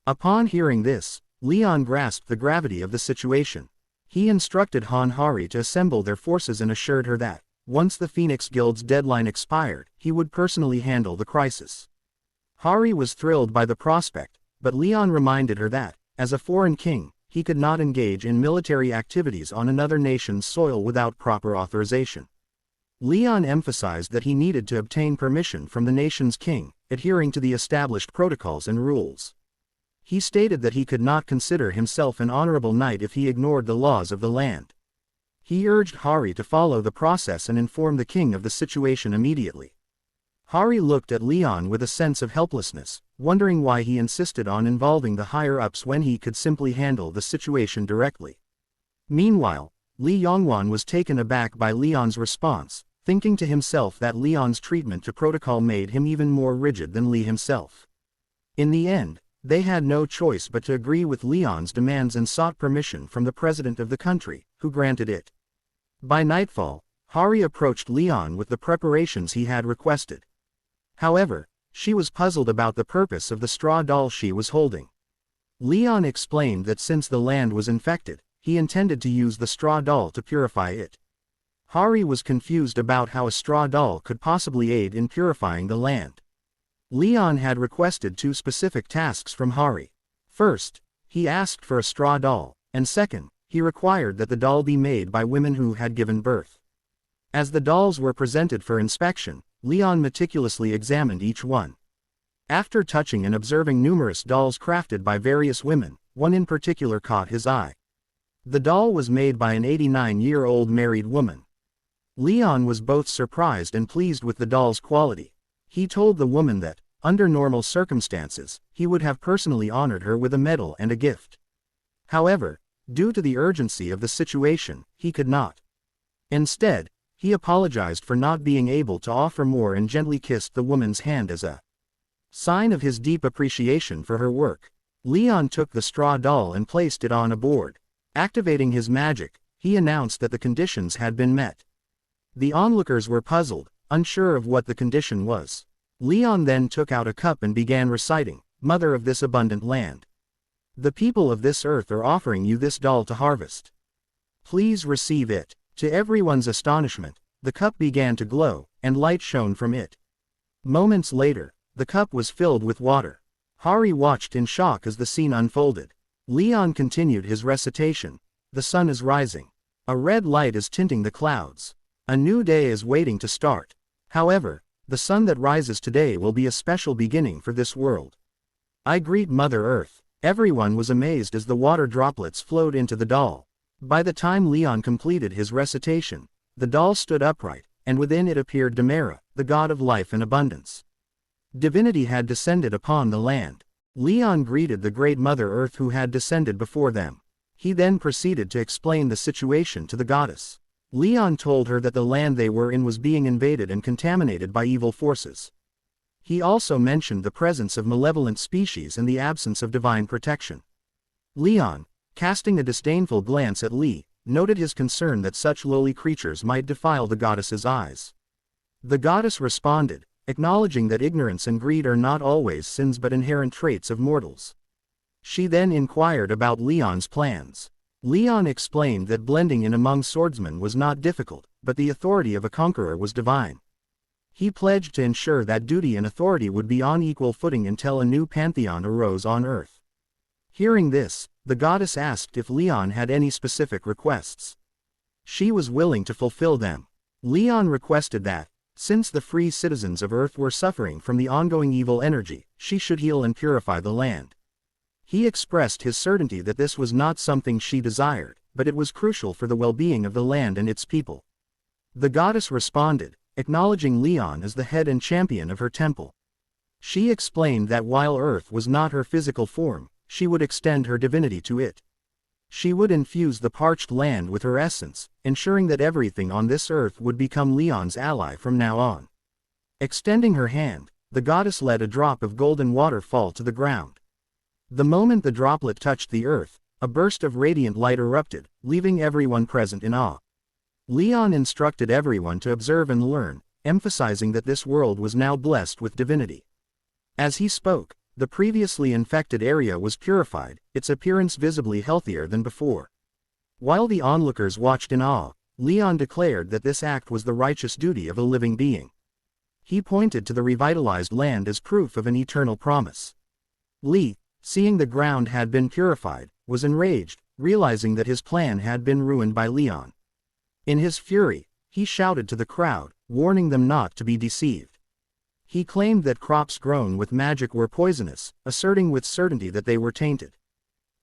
Upon hearing this, Leon grasped the gravity of the situation. He instructed Han Hari to assemble their forces and assured her that, once the Phoenix Guild's deadline expired, he would personally handle the crisis. Hari was thrilled by the prospect, but Leon reminded her that, as a foreign king, he could not engage in military activities on another nation's soil without proper authorization. Leon emphasized that he needed to obtain permission from the nation's king, adhering to the established protocols and rules. He stated that he could not consider himself an honorable knight if he ignored the laws of the land. He urged Hari to follow the process and inform the king of the situation immediately. Hari looked at Leon with a sense of helplessness, wondering why he insisted on involving the higher-ups when he could simply handle the situation directly. Meanwhile, Li Yongwan was taken aback by Leon's response, thinking to himself that Leon's treatment to protocol made him even more rigid than Li himself. In the end, they had no choice but to agree with Leon's demands and sought permission from the president of the country, who granted it. By nightfall, Hari approached Leon with the preparations he had requested. However, she was puzzled about the purpose of the straw doll she was holding. Leon explained that since the land was infected, he intended to use the straw doll to purify it. Hari was confused about how a straw doll could possibly aid in purifying the land. Leon had requested two specific tasks from Hari. First, he asked for a straw doll, and second, he required that the doll be made by women who had given birth. As the dolls were presented for inspection, Leon meticulously examined each one. After touching and observing numerous dolls crafted by various women, one in particular caught his eye. The doll was made by an 89-year-old married woman. Leon was both surprised and pleased with the doll's quality. He told the woman that, under normal circumstances, he would have personally honored her with a medal and a gift. However, due to the urgency of the situation, he could not. Instead, he apologized for not being able to offer more and gently kissed the woman's hand as a sign of his deep appreciation for her work. Leon took the straw doll and placed it on a board. Activating his magic, he announced that the conditions had been met. The onlookers were puzzled, unsure of what the condition was. Leon then took out a cup and began reciting, "Mother of this abundant land. The people of this earth are offering you this doll to harvest. Please receive it." To everyone's astonishment, the cup began to glow, and light shone from it. Moments later, the cup was filled with water. Hari watched in shock as the scene unfolded. Leon continued his recitation. "The sun is rising. A red light is tinting the clouds. A new day is waiting to start. However, the sun that rises today will be a special beginning for this world. I greet Mother Earth." Everyone was amazed as the water droplets flowed into the doll. By the time Leon completed his recitation, the doll stood upright, and within it appeared Demera, the god of life and abundance. Divinity had descended upon the land. Leon greeted the great Mother Earth who had descended before them. He then proceeded to explain the situation to the goddess. Leon told her that the land they were in was being invaded and contaminated by evil forces. He also mentioned the presence of malevolent species and the absence of divine protection. Leon, casting a disdainful glance at Lee, noted his concern that such lowly creatures might defile the goddess's eyes. The goddess responded, acknowledging that ignorance and greed are not always sins but inherent traits of mortals. She then inquired about Leon's plans. Leon explained that blending in among swordsmen was not difficult, but the authority of a conqueror was divine. He pledged to ensure that duty and authority would be on equal footing until a new pantheon arose on Earth. Hearing this, the goddess asked if Leon had any specific requests. She was willing to fulfill them. Leon requested that, since the free citizens of Earth were suffering from the ongoing evil energy, she should heal and purify the land. He expressed his certainty that this was not something she desired, but it was crucial for the well-being of the land and its people. The goddess responded, acknowledging Leon as the head and champion of her temple. She explained that while Earth was not her physical form, she would extend her divinity to it. She would infuse the parched land with her essence, ensuring that everything on this earth would become Leon's ally from now on. Extending her hand, the goddess let a drop of golden water fall to the ground. The moment the droplet touched the earth, a burst of radiant light erupted, leaving everyone present in awe. Leon instructed everyone to observe and learn, emphasizing that this world was now blessed with divinity. As he spoke, the previously infected area was purified, its appearance visibly healthier than before. While the onlookers watched in awe, Leon declared that this act was the righteous duty of a living being. He pointed to the revitalized land as proof of an eternal promise. Lee, seeing the ground had been purified, was enraged, realizing that his plan had been ruined by Leon. In his fury, he shouted to the crowd, warning them not to be deceived. He claimed that crops grown with magic were poisonous, asserting with certainty that they were tainted.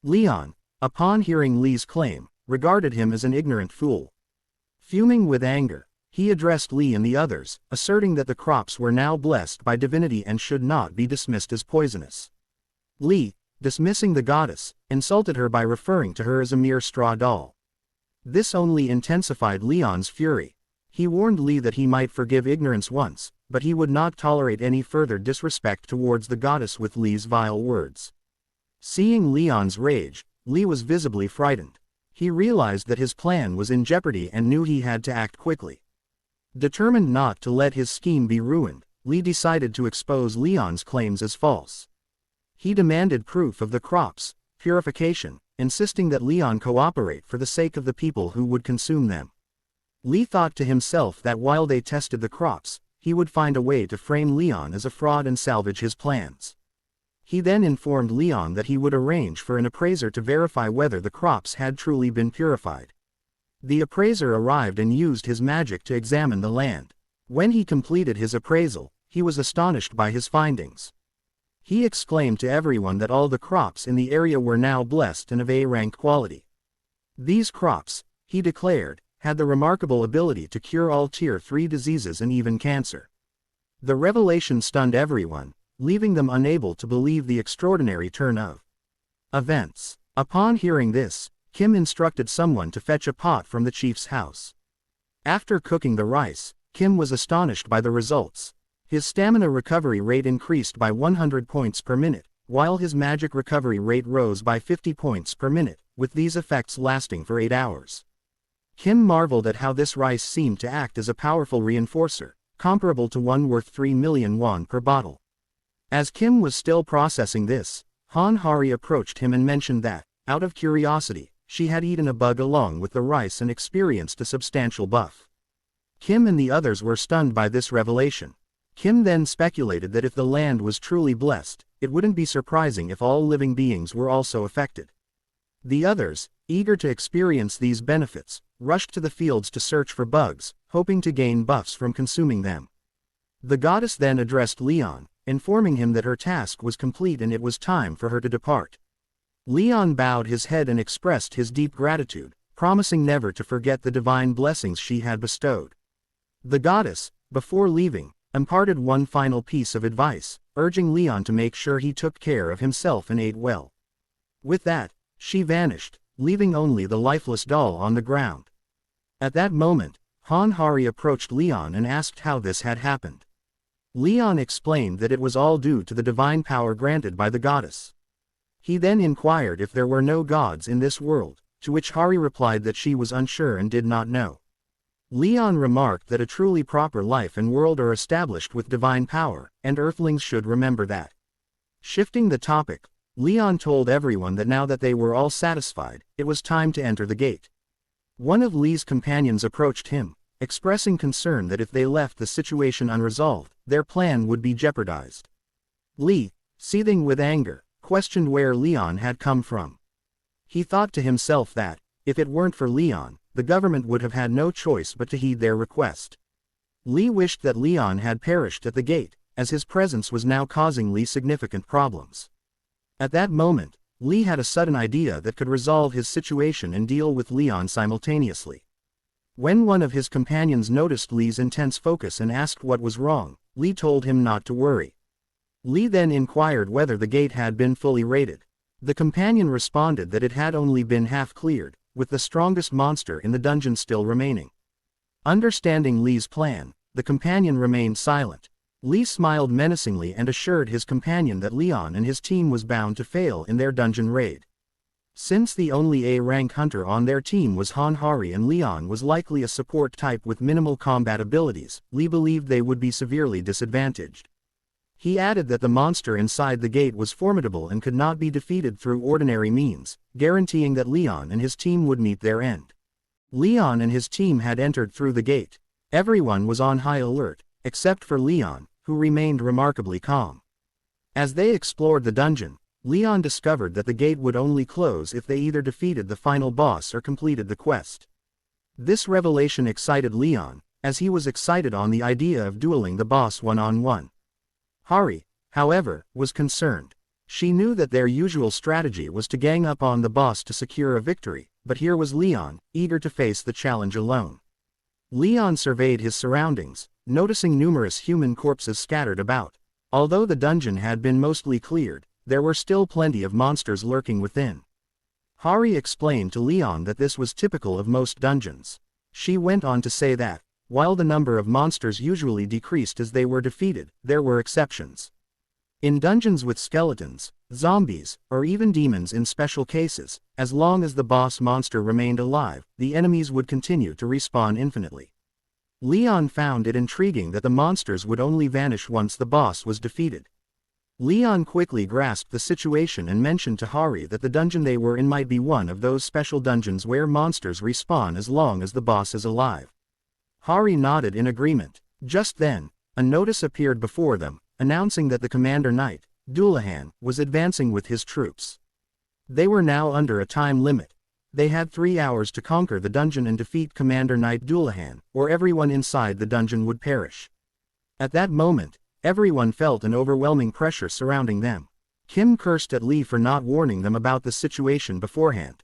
Leon, upon hearing Lee's claim, regarded him as an ignorant fool. Fuming with anger, he addressed Lee and the others, asserting that the crops were now blessed by divinity and should not be dismissed as poisonous. Lee, dismissing the goddess, insulted her by referring to her as a mere straw doll. This only intensified Leon's fury. He warned Lee that he might forgive ignorance once, but he would not tolerate any further disrespect towards the goddess with Lee's vile words. Seeing Leon's rage, Lee was visibly frightened. He realized that his plan was in jeopardy and knew he had to act quickly. Determined not to let his scheme be ruined, Lee decided to expose Leon's claims as false. He demanded proof of the crops, purification, insisting that Leon cooperate for the sake of the people who would consume them. Lee thought to himself that while they tested the crops, he would find a way to frame Leon as a fraud and salvage his plans. He then informed Leon that he would arrange for an appraiser to verify whether the crops had truly been purified. The appraiser arrived and used his magic to examine the land. When he completed his appraisal, he was astonished by his findings. He exclaimed to everyone that all the crops in the area were now blessed and of A-rank quality. These crops, he declared, had the remarkable ability to cure all Tier 3 diseases and even cancer. The revelation stunned everyone, leaving them unable to believe the extraordinary turn of events. Upon hearing this, Kim instructed someone to fetch a pot from the chief's house. After cooking the rice, Kim was astonished by the results. His stamina recovery rate increased by 100 points per minute, while his magic recovery rate rose by 50 points per minute, with these effects lasting for 8 hours. Kim marveled at how this rice seemed to act as a powerful reinforcer, comparable to one worth 3 million won per bottle. As Kim was still processing this, Han Hari approached him and mentioned that, out of curiosity, she had eaten a bug along with the rice and experienced a substantial buff. Kim and the others were stunned by this revelation. Kim then speculated that if the land was truly blessed, it wouldn't be surprising if all living beings were also affected. The others, eager to experience these benefits, rushed to the fields to search for bugs, hoping to gain buffs from consuming them. The goddess then addressed Leon, informing him that her task was complete and it was time for her to depart. Leon bowed his head and expressed his deep gratitude, promising never to forget the divine blessings she had bestowed. The goddess, before leaving, imparted one final piece of advice, urging Leon to make sure he took care of himself and ate well. With that, she vanished, leaving only the lifeless doll on the ground. At that moment, Han Hari approached Leon and asked how this had happened. Leon explained that it was all due to the divine power granted by the goddess. He then inquired if there were no gods in this world, to which Hari replied that she was unsure and did not know. Leon remarked that a truly proper life and world are established with divine power, and Earthlings should remember that. Shifting the topic, Leon told everyone that now that they were all satisfied, it was time to enter the gate. One of Lee's companions approached him, expressing concern that if they left the situation unresolved, their plan would be jeopardized. Lee, seething with anger, questioned where Leon had come from. He thought to himself that, if it weren't for Leon, the government would have had no choice but to heed their request. Lee wished that Leon had perished at the gate, as his presence was now causing Lee significant problems. At that moment, Lee had a sudden idea that could resolve his situation and deal with Leon simultaneously. When one of his companions noticed Lee's intense focus and asked what was wrong, Lee told him not to worry. Lee then inquired whether the gate had been fully raided. The companion responded that it had only been half cleared, with the strongest monster in the dungeon still remaining. Understanding Lee's plan, the companion remained silent. Lee smiled menacingly and assured his companion that Leon and his team was bound to fail in their dungeon raid. Since the only A-rank hunter on their team was Han Hari and Leon was likely a support type with minimal combat abilities, Lee believed they would be severely disadvantaged. He added that the monster inside the gate was formidable and could not be defeated through ordinary means, guaranteeing that Leon and his team would meet their end. Leon and his team had entered through the gate. Everyone was on high alert, except for Leon, who remained remarkably calm. As they explored the dungeon, Leon discovered that the gate would only close if they either defeated the final boss or completed the quest. This revelation excited Leon, as he was excited on the idea of dueling the boss one-on-one. Hari, however, was concerned. She knew that their usual strategy was to gang up on the boss to secure a victory, but here was Leon, eager to face the challenge alone. Leon surveyed his surroundings, noticing numerous human corpses scattered about. Although the dungeon had been mostly cleared, there were still plenty of monsters lurking within. Hari explained to Leon that this was typical of most dungeons. She went on to say that, while the number of monsters usually decreased as they were defeated, there were exceptions. In dungeons with skeletons, zombies, or even demons in special cases, as long as the boss monster remained alive, the enemies would continue to respawn infinitely. Leon found it intriguing that the monsters would only vanish once the boss was defeated. Leon quickly grasped the situation and mentioned to Hari that the dungeon they were in might be one of those special dungeons where monsters respawn as long as the boss is alive. Hari nodded in agreement. Just then, a notice appeared before them, announcing that the commander knight, Dullahan, was advancing with his troops. They were now under a time limit. They had 3 hours to conquer the dungeon and defeat Commander Knight Dullahan, or everyone inside the dungeon would perish. At that moment, everyone felt an overwhelming pressure surrounding them. Kim cursed at Lee for not warning them about the situation beforehand.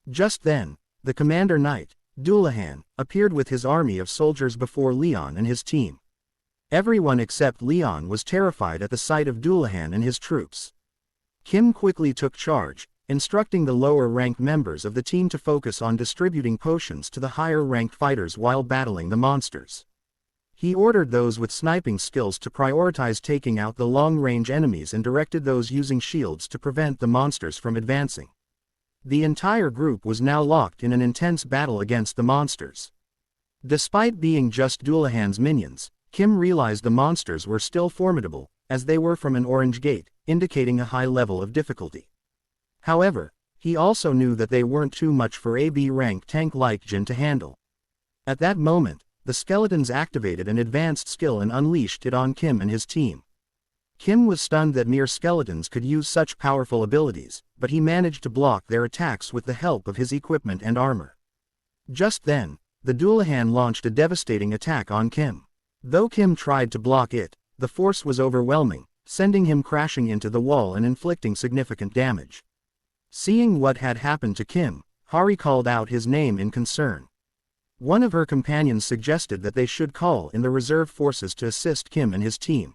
Just then, the Commander Knight, Dullahan, appeared with his army of soldiers before Leon and his team. Everyone except Leon was terrified at the sight of Dullahan and his troops. Kim quickly took charge, instructing the lower-ranked members of the team to focus on distributing potions to the higher-ranked fighters while battling the monsters. He ordered those with sniping skills to prioritize taking out the long-range enemies and directed those using shields to prevent the monsters from advancing. The entire group was now locked in an intense battle against the monsters. Despite being just Dullahan's minions, Kim realized the monsters were still formidable, as they were from an orange gate, indicating a high level of difficulty. However, he also knew that they weren't too much for a B-rank tank like Jin to handle. At that moment, the skeletons activated an advanced skill and unleashed it on Kim and his team. Kim was stunned that mere skeletons could use such powerful abilities, but he managed to block their attacks with the help of his equipment and armor. Just then, the Dullahan launched a devastating attack on Kim. Though Kim tried to block it, the force was overwhelming, sending him crashing into the wall and inflicting significant damage. Seeing what had happened to Kim, Hari called out his name in concern. One of her companions suggested that they should call in the reserve forces to assist Kim and his team.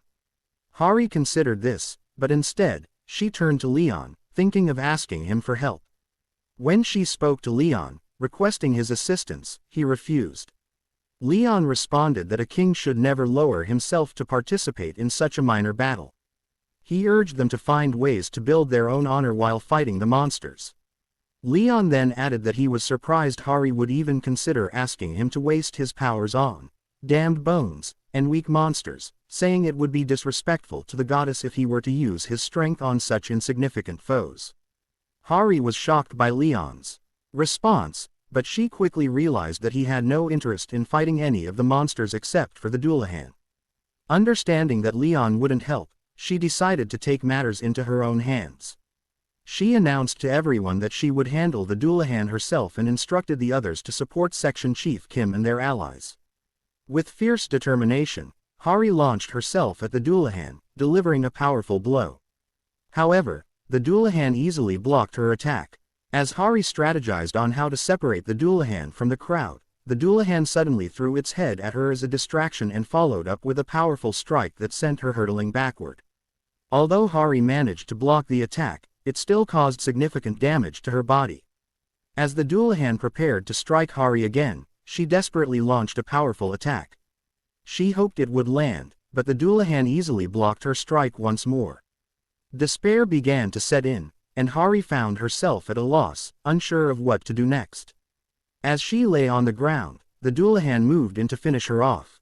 Hari considered this, but instead, she turned to Leon, thinking of asking him for help. When she spoke to Leon, requesting his assistance, he refused. Leon responded that a king should never lower himself to participate in such a minor battle. He urged them to find ways to build their own honor while fighting the monsters. Leon then added that he was surprised Hari would even consider asking him to waste his powers on damned bones and weak monsters, saying it would be disrespectful to the goddess if he were to use his strength on such insignificant foes. Hari was shocked by Leon's response, but she quickly realized that he had no interest in fighting any of the monsters except for the Dullahan. Understanding that Leon wouldn't help, she decided to take matters into her own hands. She announced to everyone that she would handle the Dullahan herself and instructed the others to support Section Chief Kim and their allies. With fierce determination, Hari launched herself at the Dullahan, delivering a powerful blow. However, the Dullahan easily blocked her attack. As Hari strategized on how to separate the Dullahan from the crowd, the Dullahan suddenly threw its head at her as a distraction and followed up with a powerful strike that sent her hurtling backward. Although Hari managed to block the attack, it still caused significant damage to her body. As the Dullahan prepared to strike Hari again, she desperately launched a powerful attack. She hoped it would land, but the Dullahan easily blocked her strike once more. Despair began to set in, and Hari found herself at a loss, unsure of what to do next. As she lay on the ground, the Dullahan moved in to finish her off.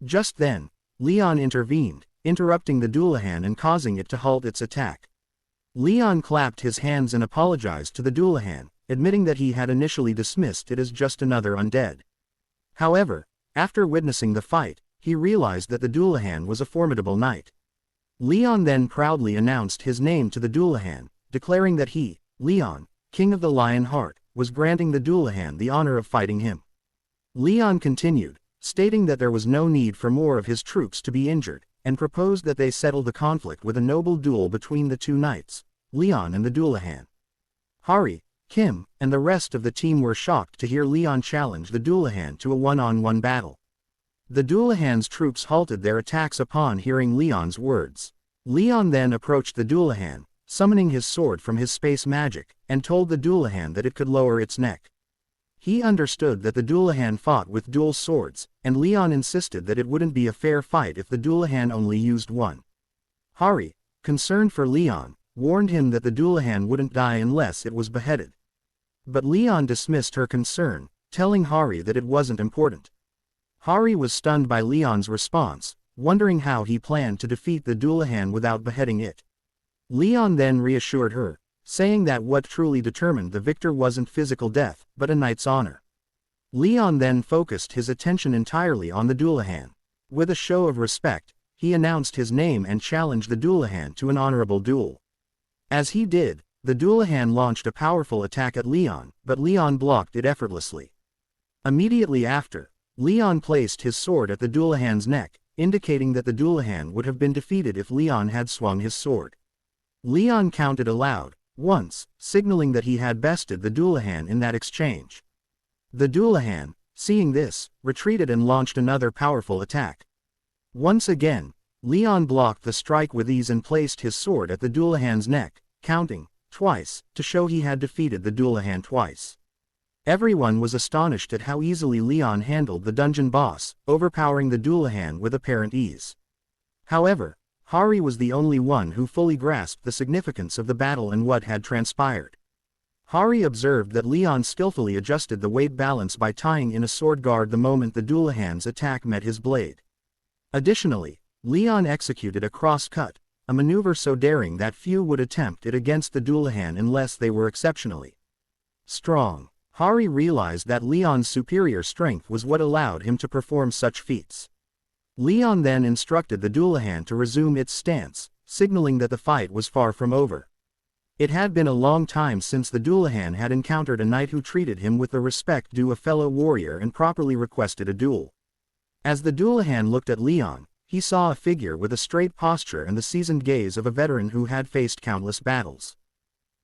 Just then, Leon intervened, interrupting the Dullahan and causing it to halt its attack. Leon clapped his hands and apologized to the Dullahan, admitting that he had initially dismissed it as just another undead. However, after witnessing the fight, he realized that the Dullahan was a formidable knight. Leon then proudly announced his name to the Dullahan, declaring that he, Leon, King of the Lion Heart, was granting the Dullahan the honor of fighting him. Leon continued, stating that there was no need for more of his troops to be injured, and proposed that they settle the conflict with a noble duel between the two knights, Leon and the Dullahan. Hari, Kim, and the rest of the team were shocked to hear Leon challenge the Dullahan to a one-on-one battle. The Dullahan's troops halted their attacks upon hearing Leon's words. Leon then approached the Dullahan, summoning his sword from his space magic, and told the Dullahan that it could lower its neck. He understood that the Dullahan fought with dual swords, and Leon insisted that it wouldn't be a fair fight if the Dullahan only used one. Hari, concerned for Leon, warned him that the Dullahan wouldn't die unless it was beheaded. But Leon dismissed her concern, telling Hari that it wasn't important. Hari was stunned by Leon's response, wondering how he planned to defeat the Dullahan without beheading it. Leon then reassured her, saying that what truly determined the victor wasn't physical death, but a knight's honor. Leon then focused his attention entirely on the Dullahan. With a show of respect, he announced his name and challenged the Dullahan to an honorable duel. As he did, the Dullahan launched a powerful attack at Leon, but Leon blocked it effortlessly. Immediately after, Leon placed his sword at the Dullahan's neck, indicating that the Dullahan would have been defeated if Leon had swung his sword. Leon counted aloud, once, signaling that he had bested the Dullahan in that exchange. The Dullahan, seeing this, retreated and launched another powerful attack. Once again, Leon blocked the strike with ease and placed his sword at the Dullahan's neck, counting, twice, to show he had defeated the Dullahan twice. Everyone was astonished at how easily Leon handled the dungeon boss, overpowering the Dullahan with apparent ease. However, Hari was the only one who fully grasped the significance of the battle and what had transpired. Hari observed that Leon skillfully adjusted the weight balance by tying in a sword guard the moment the Dullahan's attack met his blade. Additionally, Leon executed a cross-cut, a maneuver so daring that few would attempt it against the Dullahan unless they were exceptionally strong. Hari realized that Leon's superior strength was what allowed him to perform such feats. Leon then instructed the Dullahan to resume its stance, signaling that the fight was far from over. It had been a long time since the Dullahan had encountered a knight who treated him with the respect due a fellow warrior and properly requested a duel. As the Dullahan looked at Leon, he saw a figure with a straight posture and the seasoned gaze of a veteran who had faced countless battles.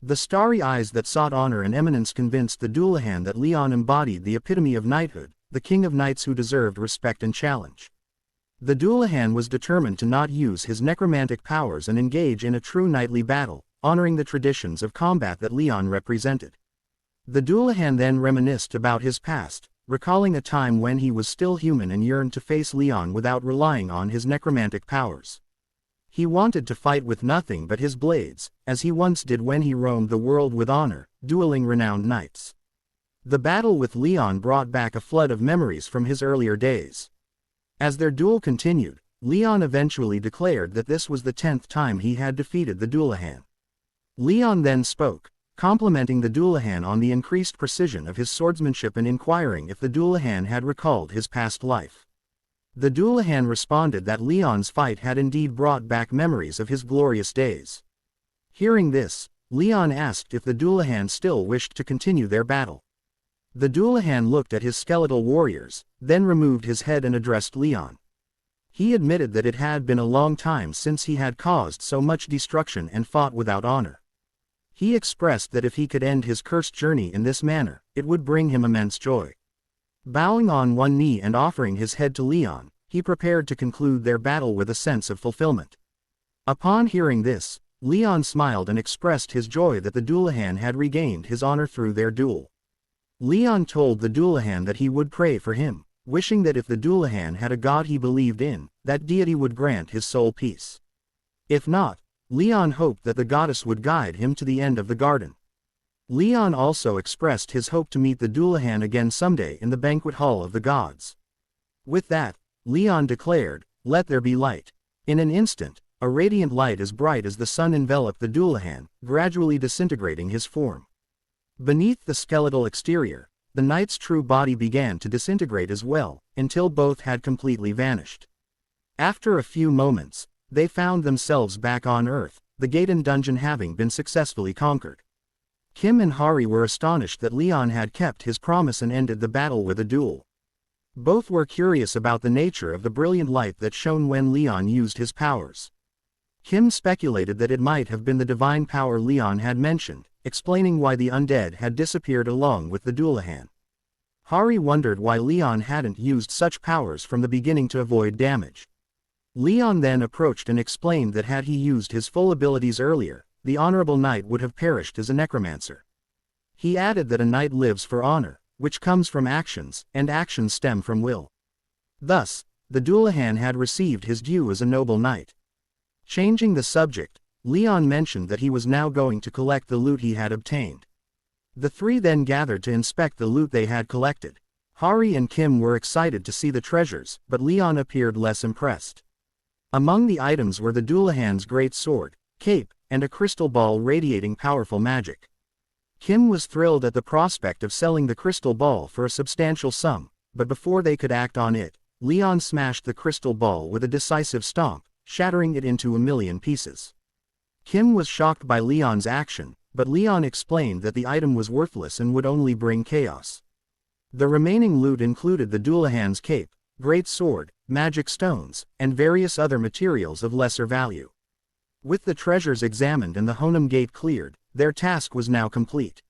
The starry eyes that sought honor and eminence convinced the Dullahan that Leon embodied the epitome of knighthood, the king of knights who deserved respect and challenge. The Dullahan was determined to not use his necromantic powers and engage in a true knightly battle, honoring the traditions of combat that Leon represented. The Dullahan then reminisced about his past, recalling a time when he was still human and yearned to face Leon without relying on his necromantic powers. He wanted to fight with nothing but his blades, as he once did when he roamed the world with honor, dueling renowned knights. The battle with Leon brought back a flood of memories from his earlier days. As their duel continued, Leon eventually declared that this was the 10th time he had defeated the Dullahan. Leon then spoke, complimenting the Dullahan on the increased precision of his swordsmanship and inquiring if the Dullahan had recalled his past life. The Dullahan responded that Leon's fight had indeed brought back memories of his glorious days. Hearing this, Leon asked if the Dullahan still wished to continue their battle. The Dullahan looked at his skeletal warriors, then removed his head and addressed Leon. He admitted that it had been a long time since he had caused so much destruction and fought without honor. He expressed that if he could end his cursed journey in this manner, it would bring him immense joy. Bowing on one knee and offering his head to Leon, he prepared to conclude their battle with a sense of fulfillment. Upon hearing this, Leon smiled and expressed his joy that the Dullahan had regained his honor through their duel. Leon told the Dullahan that he would pray for him, wishing that if the Dullahan had a god he believed in, that deity would grant his soul peace. If not, Leon hoped that the goddess would guide him to the end of the garden. Leon also expressed his hope to meet the Dullahan again someday in the banquet hall of the gods. With that, Leon declared, "Let there be light." In an instant, a radiant light as bright as the sun enveloped the Dullahan, gradually disintegrating his form. Beneath the skeletal exterior, the knight's true body began to disintegrate as well, until both had completely vanished. After a few moments, they found themselves back on Earth, the Gaiden dungeon having been successfully conquered. Kim and Hari were astonished that Leon had kept his promise and ended the battle with a duel. Both were curious about the nature of the brilliant light that shone when Leon used his powers. Kim speculated that it might have been the divine power Leon had mentioned, explaining why the undead had disappeared along with the Dullahan. Hari wondered why Leon hadn't used such powers from the beginning to avoid damage. Leon then approached and explained that had he used his full abilities earlier, the honorable knight would have perished as a necromancer. He added that a knight lives for honor, which comes from actions, and actions stem from will. Thus, the Dullahan had received his due as a noble knight. Changing the subject, Leon mentioned that he was now going to collect the loot he had obtained. The three then gathered to inspect the loot they had collected. Hari and Kim were excited to see the treasures, but Leon appeared less impressed. Among the items were the Dullahan's great sword, cape, and a crystal ball radiating powerful magic. Kim was thrilled at the prospect of selling the crystal ball for a substantial sum, but before they could act on it, Leon smashed the crystal ball with a decisive stomp, shattering it into a million pieces. Kim was shocked by Leon's action, but Leon explained that the item was worthless and would only bring chaos. The remaining loot included the Dullahan's cape, great sword, magic stones, and various other materials of lesser value. With the treasures examined and the Honam Gate cleared, their task was now complete.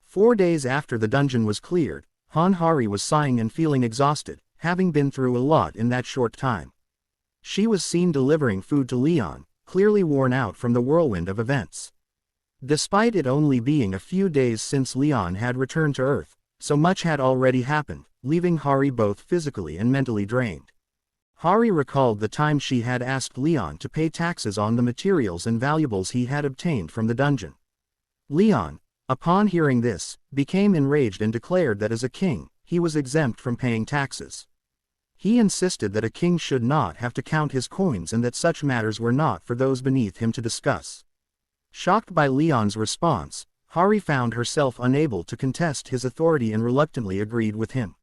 4 days after the dungeon was cleared, Hari was sighing and feeling exhausted, having been through a lot in that short time. She was seen delivering food to Leon, clearly worn out from the whirlwind of events. Despite it only being a few days since Leon had returned to Earth, so much had already happened, leaving Hari both physically and mentally drained. Hari recalled the time she had asked Leon to pay taxes on the materials and valuables he had obtained from the dungeon. Leon, upon hearing this, became enraged and declared that as a king, he was exempt from paying taxes. He insisted that a king should not have to count his coins and that such matters were not for those beneath him to discuss. Shocked by Leon's response, Hari found herself unable to contest his authority and reluctantly agreed with him.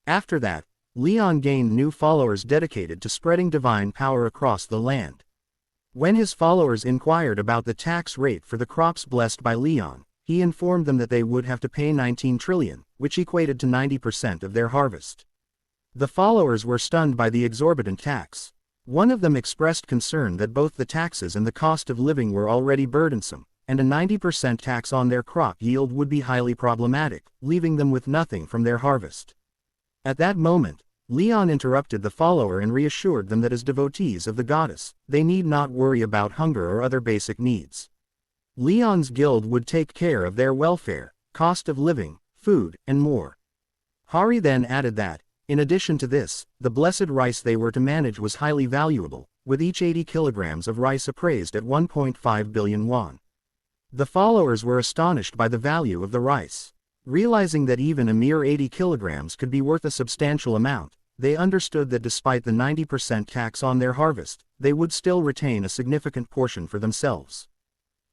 After that, Leon gained new followers dedicated to spreading divine power across the land. When his followers inquired about the tax rate for the crops blessed by Leon, he informed them that they would have to pay 19 trillion, which equated to 90% of their harvest. The followers were stunned by the exorbitant tax. One of them expressed concern that both the taxes and the cost of living were already burdensome, and a 90% tax on their crop yield would be highly problematic, leaving them with nothing from their harvest. At that moment, Leon interrupted the follower and reassured them that as devotees of the goddess, they need not worry about hunger or other basic needs. Leon's guild would take care of their welfare, cost of living, food, and more. Hari then added that, in addition to this, the blessed rice they were to manage was highly valuable, with each 80 kilograms of rice appraised at 1.5 billion won. The followers were astonished by the value of the rice. Realizing that even a mere 80 kilograms could be worth a substantial amount, they understood that despite the 90% tax on their harvest, they would still retain a significant portion for themselves.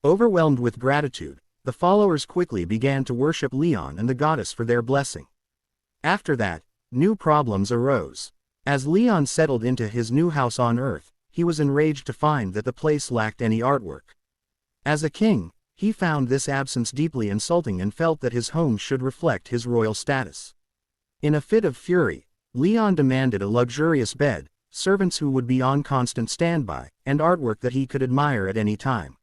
Overwhelmed with gratitude, the followers quickly began to worship Leon and the goddess for their blessing. After that, new problems arose. As Leon settled into his new house on Earth, he was enraged to find that the place lacked any artwork. As a king, he found this absence deeply insulting and felt that his home should reflect his royal status. In a fit of fury, Leon demanded a luxurious bed, servants who would be on constant standby, and artwork that he could admire at any time.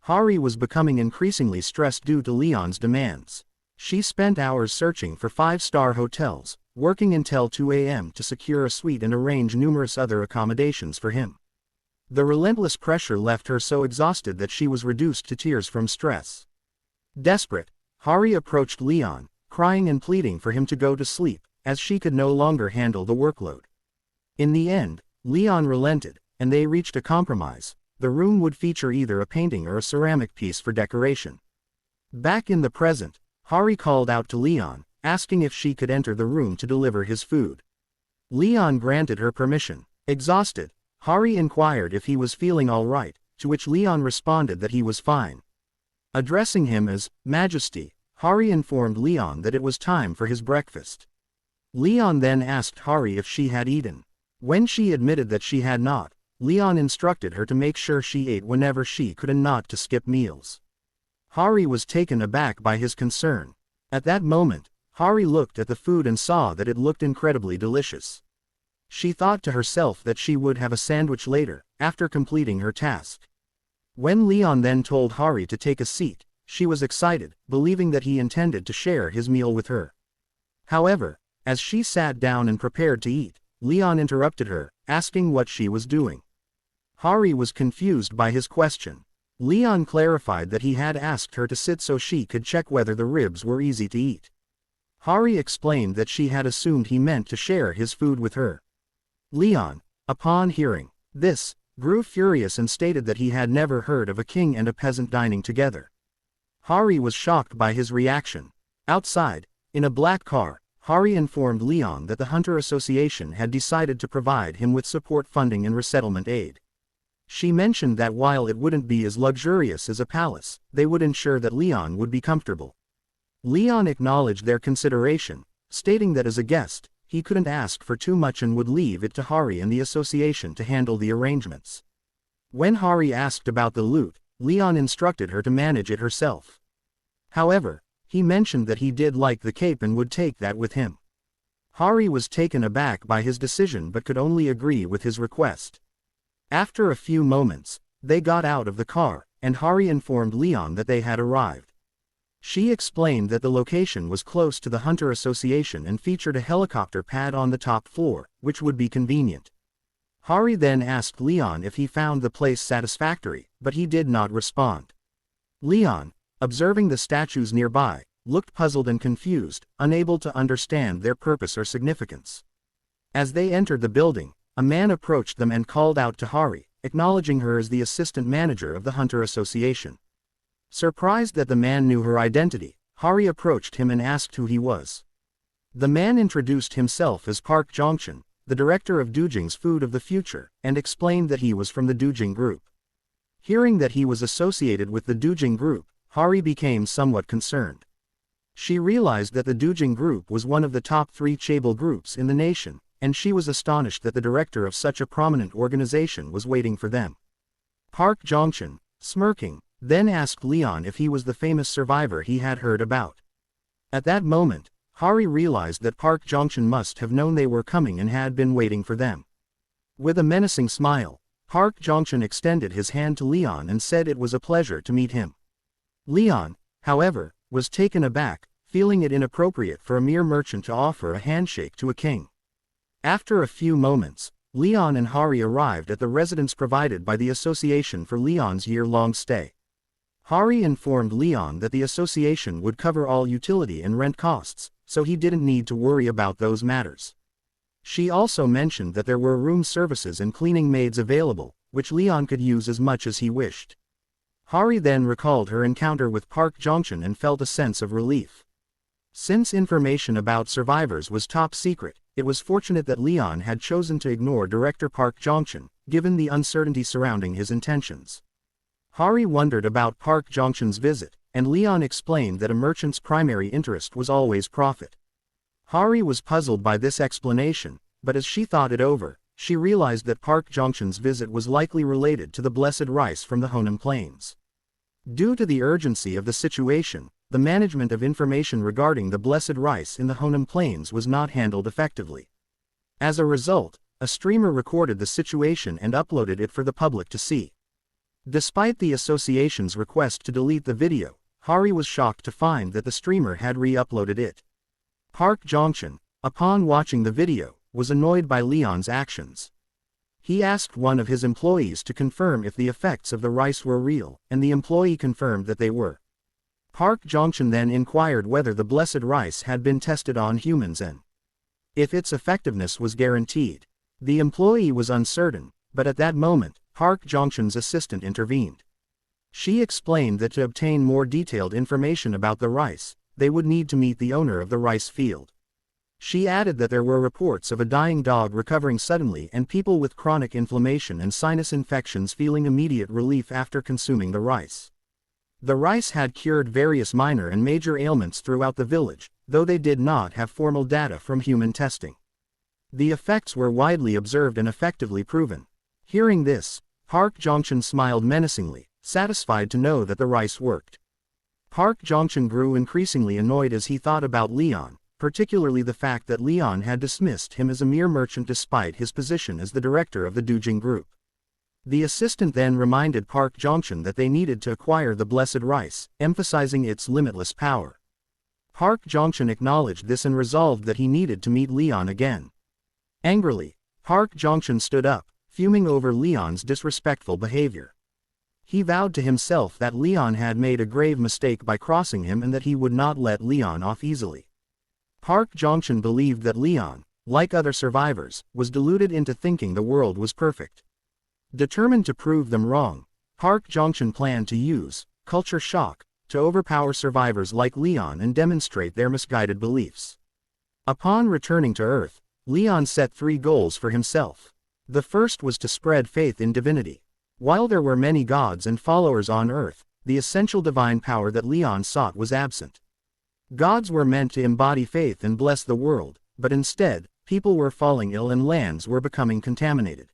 Hari was becoming increasingly stressed due to Leon's demands. She spent hours searching for 5-star hotels, working until 2 a.m. to secure a suite and arrange numerous other accommodations for him. The relentless pressure left her so exhausted that she was reduced to tears from stress. Desperate, Hari approached Leon, crying and pleading for him to go to sleep, as she could no longer handle the workload. In the end, Leon relented, and they reached a compromise. The room would feature either a painting or a ceramic piece for decoration. Back in the present, Hari called out to Leon, asking if she could enter the room to deliver his food. Leon granted her permission. Exhausted, Hari inquired if he was feeling all right, to which Leon responded that he was fine. Addressing him as Majesty, Hari informed Leon that it was time for his breakfast. Leon then asked Hari if she had eaten. When she admitted that she had not, Leon instructed her to make sure she ate whenever she could and not to skip meals. Hari was taken aback by his concern. At that moment, Hari looked at the food and saw that it looked incredibly delicious. She thought to herself that she would have a sandwich later, after completing her task. When Leon then told Hari to take a seat, she was excited, believing that he intended to share his meal with her. However, as she sat down and prepared to eat, Leon interrupted her, asking what she was doing. Hari was confused by his question. Leon clarified that he had asked her to sit so she could check whether the ribs were easy to eat. Hari explained that she had assumed he meant to share his food with her. Leon, upon hearing this, grew furious and stated that he had never heard of a king and a peasant dining together. Hari was shocked by his reaction. Outside, in a black car, Hari informed Leon that the Hunter Association had decided to provide him with support funding and resettlement aid. She mentioned that while it wouldn't be as luxurious as a palace, they would ensure that Leon would be comfortable. Leon acknowledged their consideration, stating that as a guest, he couldn't ask for too much and would leave it to Hari and the association to handle the arrangements. When Hari asked about the loot, Leon instructed her to manage it herself. However, he mentioned that he did like the cape and would take that with him. Hari was taken aback by his decision but could only agree with his request. After a few moments, they got out of the car, and Hari informed Leon that they had arrived. She explained that the location was close to the Hunter Association and featured a helicopter pad on the top floor, which would be convenient. Hari then asked Leon if he found the place satisfactory, but he did not respond. Leon, observing the statues nearby, looked puzzled and confused, unable to understand their purpose or significance. As they entered the building, a man approached them and called out to Hari, acknowledging her as the assistant manager of the Hunter Association. Surprised that the man knew her identity, Hari approached him and asked who he was. The man introduced himself as Park Jongshin, the director of Dujing's Food of the Future, and explained that he was from the Dujing Group. Hearing that he was associated with the Dujing Group, Hari became somewhat concerned. She realized that the Dujing Group was one of the top 3 chaebol groups in the nation, and she was astonished that the director of such a prominent organization was waiting for them. Park Jongshin, smirking, then asked Leon if he was the famous survivor he had heard about. At that moment, Hari realized that Park Jongshin must have known they were coming and had been waiting for them. With a menacing smile, Park Jongshin extended his hand to Leon and said it was a pleasure to meet him. Leon, however, was taken aback, feeling it inappropriate for a mere merchant to offer a handshake to a king. After a few moments, Leon and Hari arrived at the residence provided by the association for Leon's year-long stay. Hari informed Leon that the association would cover all utility and rent costs, so he didn't need to worry about those matters. She also mentioned that there were room services and cleaning maids available, which Leon could use as much as he wished. Hari then recalled her encounter with Park Jongshin and felt a sense of relief. Since information about survivors was top secret, it was fortunate that Leon had chosen to ignore Director Park Jongshin, given the uncertainty surrounding his intentions. Hari wondered about Park Jongshin's visit, and Leon explained that a merchant's primary interest was always profit. Hari was puzzled by this explanation, but as she thought it over, she realized that Park Jongshin's visit was likely related to the blessed rice from the Honan Plains. Due to the urgency of the situation, the management of information regarding the blessed rice in the Honan Plains was not handled effectively. As a result, a streamer recorded the situation and uploaded it for the public to see. Despite the association's request to delete the video, Hari was shocked to find that the streamer had re-uploaded it. Park Jongshin, upon watching the video, was annoyed by Leon's actions. He asked one of his employees to confirm if the effects of the rice were real, and the employee confirmed that they were. Park Jongshin then inquired whether the blessed rice had been tested on humans and if its effectiveness was guaranteed. The employee was uncertain, but at that moment, Park Jongshin's assistant intervened. She explained that to obtain more detailed information about the rice, they would need to meet the owner of the rice field. She added that there were reports of a dying dog recovering suddenly and people with chronic inflammation and sinus infections feeling immediate relief after consuming the rice. The rice had cured various minor and major ailments throughout the village, though they did not have formal data from human testing. The effects were widely observed and effectively proven. Hearing this, Park Jongshin smiled menacingly, satisfied to know that the rice worked. Park Jongshin grew increasingly annoyed as he thought about Leon, particularly the fact that Leon had dismissed him as a mere merchant despite his position as the director of the Dujing Group. The assistant then reminded Park Jongshin that they needed to acquire the blessed rice, emphasizing its limitless power. Park Jongshin acknowledged this and resolved that he needed to meet Leon again. Angrily, Park Jongshin stood up, fuming over Leon's disrespectful behavior. He vowed to himself that Leon had made a grave mistake by crossing him and that he would not let Leon off easily. Park Jongshin believed that Leon, like other survivors, was deluded into thinking the world was perfect. Determined to prove them wrong, Park Jongshin planned to use culture shock to overpower survivors like Leon and demonstrate their misguided beliefs. Upon returning to Earth, Leon set 3 goals for himself. The first was to spread faith in divinity. While there were many gods and followers on Earth, the essential divine power that Leon sought was absent. Gods were meant to embody faith and bless the world, but instead, people were falling ill and lands were becoming contaminated.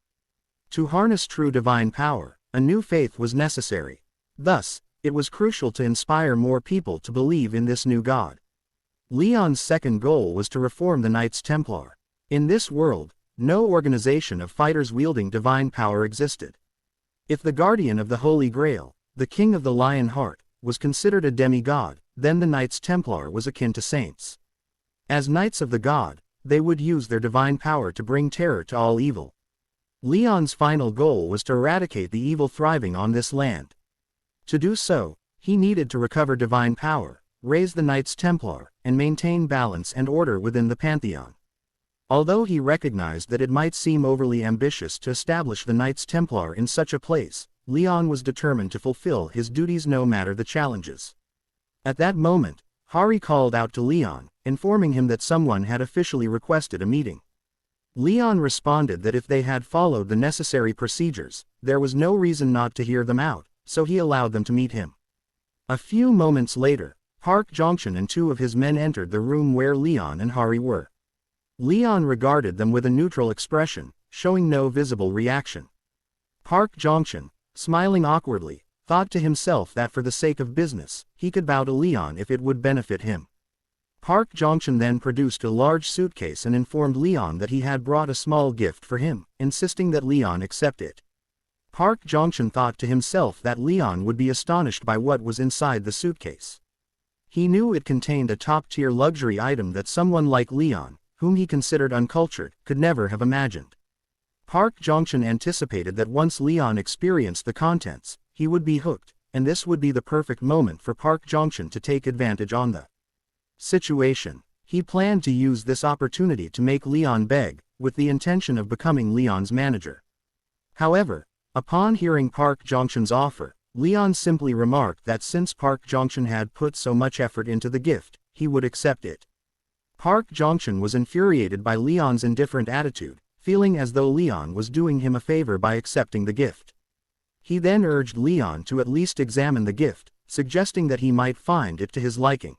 To harness true divine power, a new faith was necessary. Thus, it was crucial to inspire more people to believe in this new God. Leon's second goal was to reform the Knights Templar. In this world, no organization of fighters wielding divine power existed. If the guardian of the Holy Grail, the King of the Lion Heart, was considered a demigod, then the Knights Templar was akin to saints. As Knights of the God, they would use their divine power to bring terror to all evil. Leon's final goal was to eradicate the evil thriving on this land. To do so, he needed to recover divine power, raise the Knights Templar, and maintain balance and order within the Pantheon. Although he recognized that it might seem overly ambitious to establish the Knights Templar in such a place, Leon was determined to fulfill his duties no matter the challenges. At that moment, Hari called out to Leon, informing him that someone had officially requested a meeting. Leon responded that if they had followed the necessary procedures, there was no reason not to hear them out, so he allowed them to meet him. A few moments later, Park Jongshan and 2 of his men entered the room where Leon and Hari were. Leon regarded them with a neutral expression, showing no visible reaction. Park Jongshan, smiling awkwardly, thought to himself that for the sake of business, he could bow to Leon if it would benefit him. Park Jongshan then produced a large suitcase and informed Leon that he had brought a small gift for him, insisting that Leon accept it. Park Jongshan thought to himself that Leon would be astonished by what was inside the suitcase. He knew it contained a top-tier luxury item that someone like Leon, whom he considered uncultured, could never have imagined. Park Jongshan anticipated that once Leon experienced the contents, he would be hooked, and this would be the perfect moment for Park Jongshan to take advantage on the situation. He planned to use this opportunity to make Leon beg, with the intention of becoming Leon's manager. However, upon hearing Park Jongshan's offer, Leon simply remarked that since Park Jongshan had put so much effort into the gift, he would accept it. Park Jongshan was infuriated by Leon's indifferent attitude, feeling as though Leon was doing him a favor by accepting the gift. He then urged Leon to at least examine the gift, suggesting that he might find it to his liking.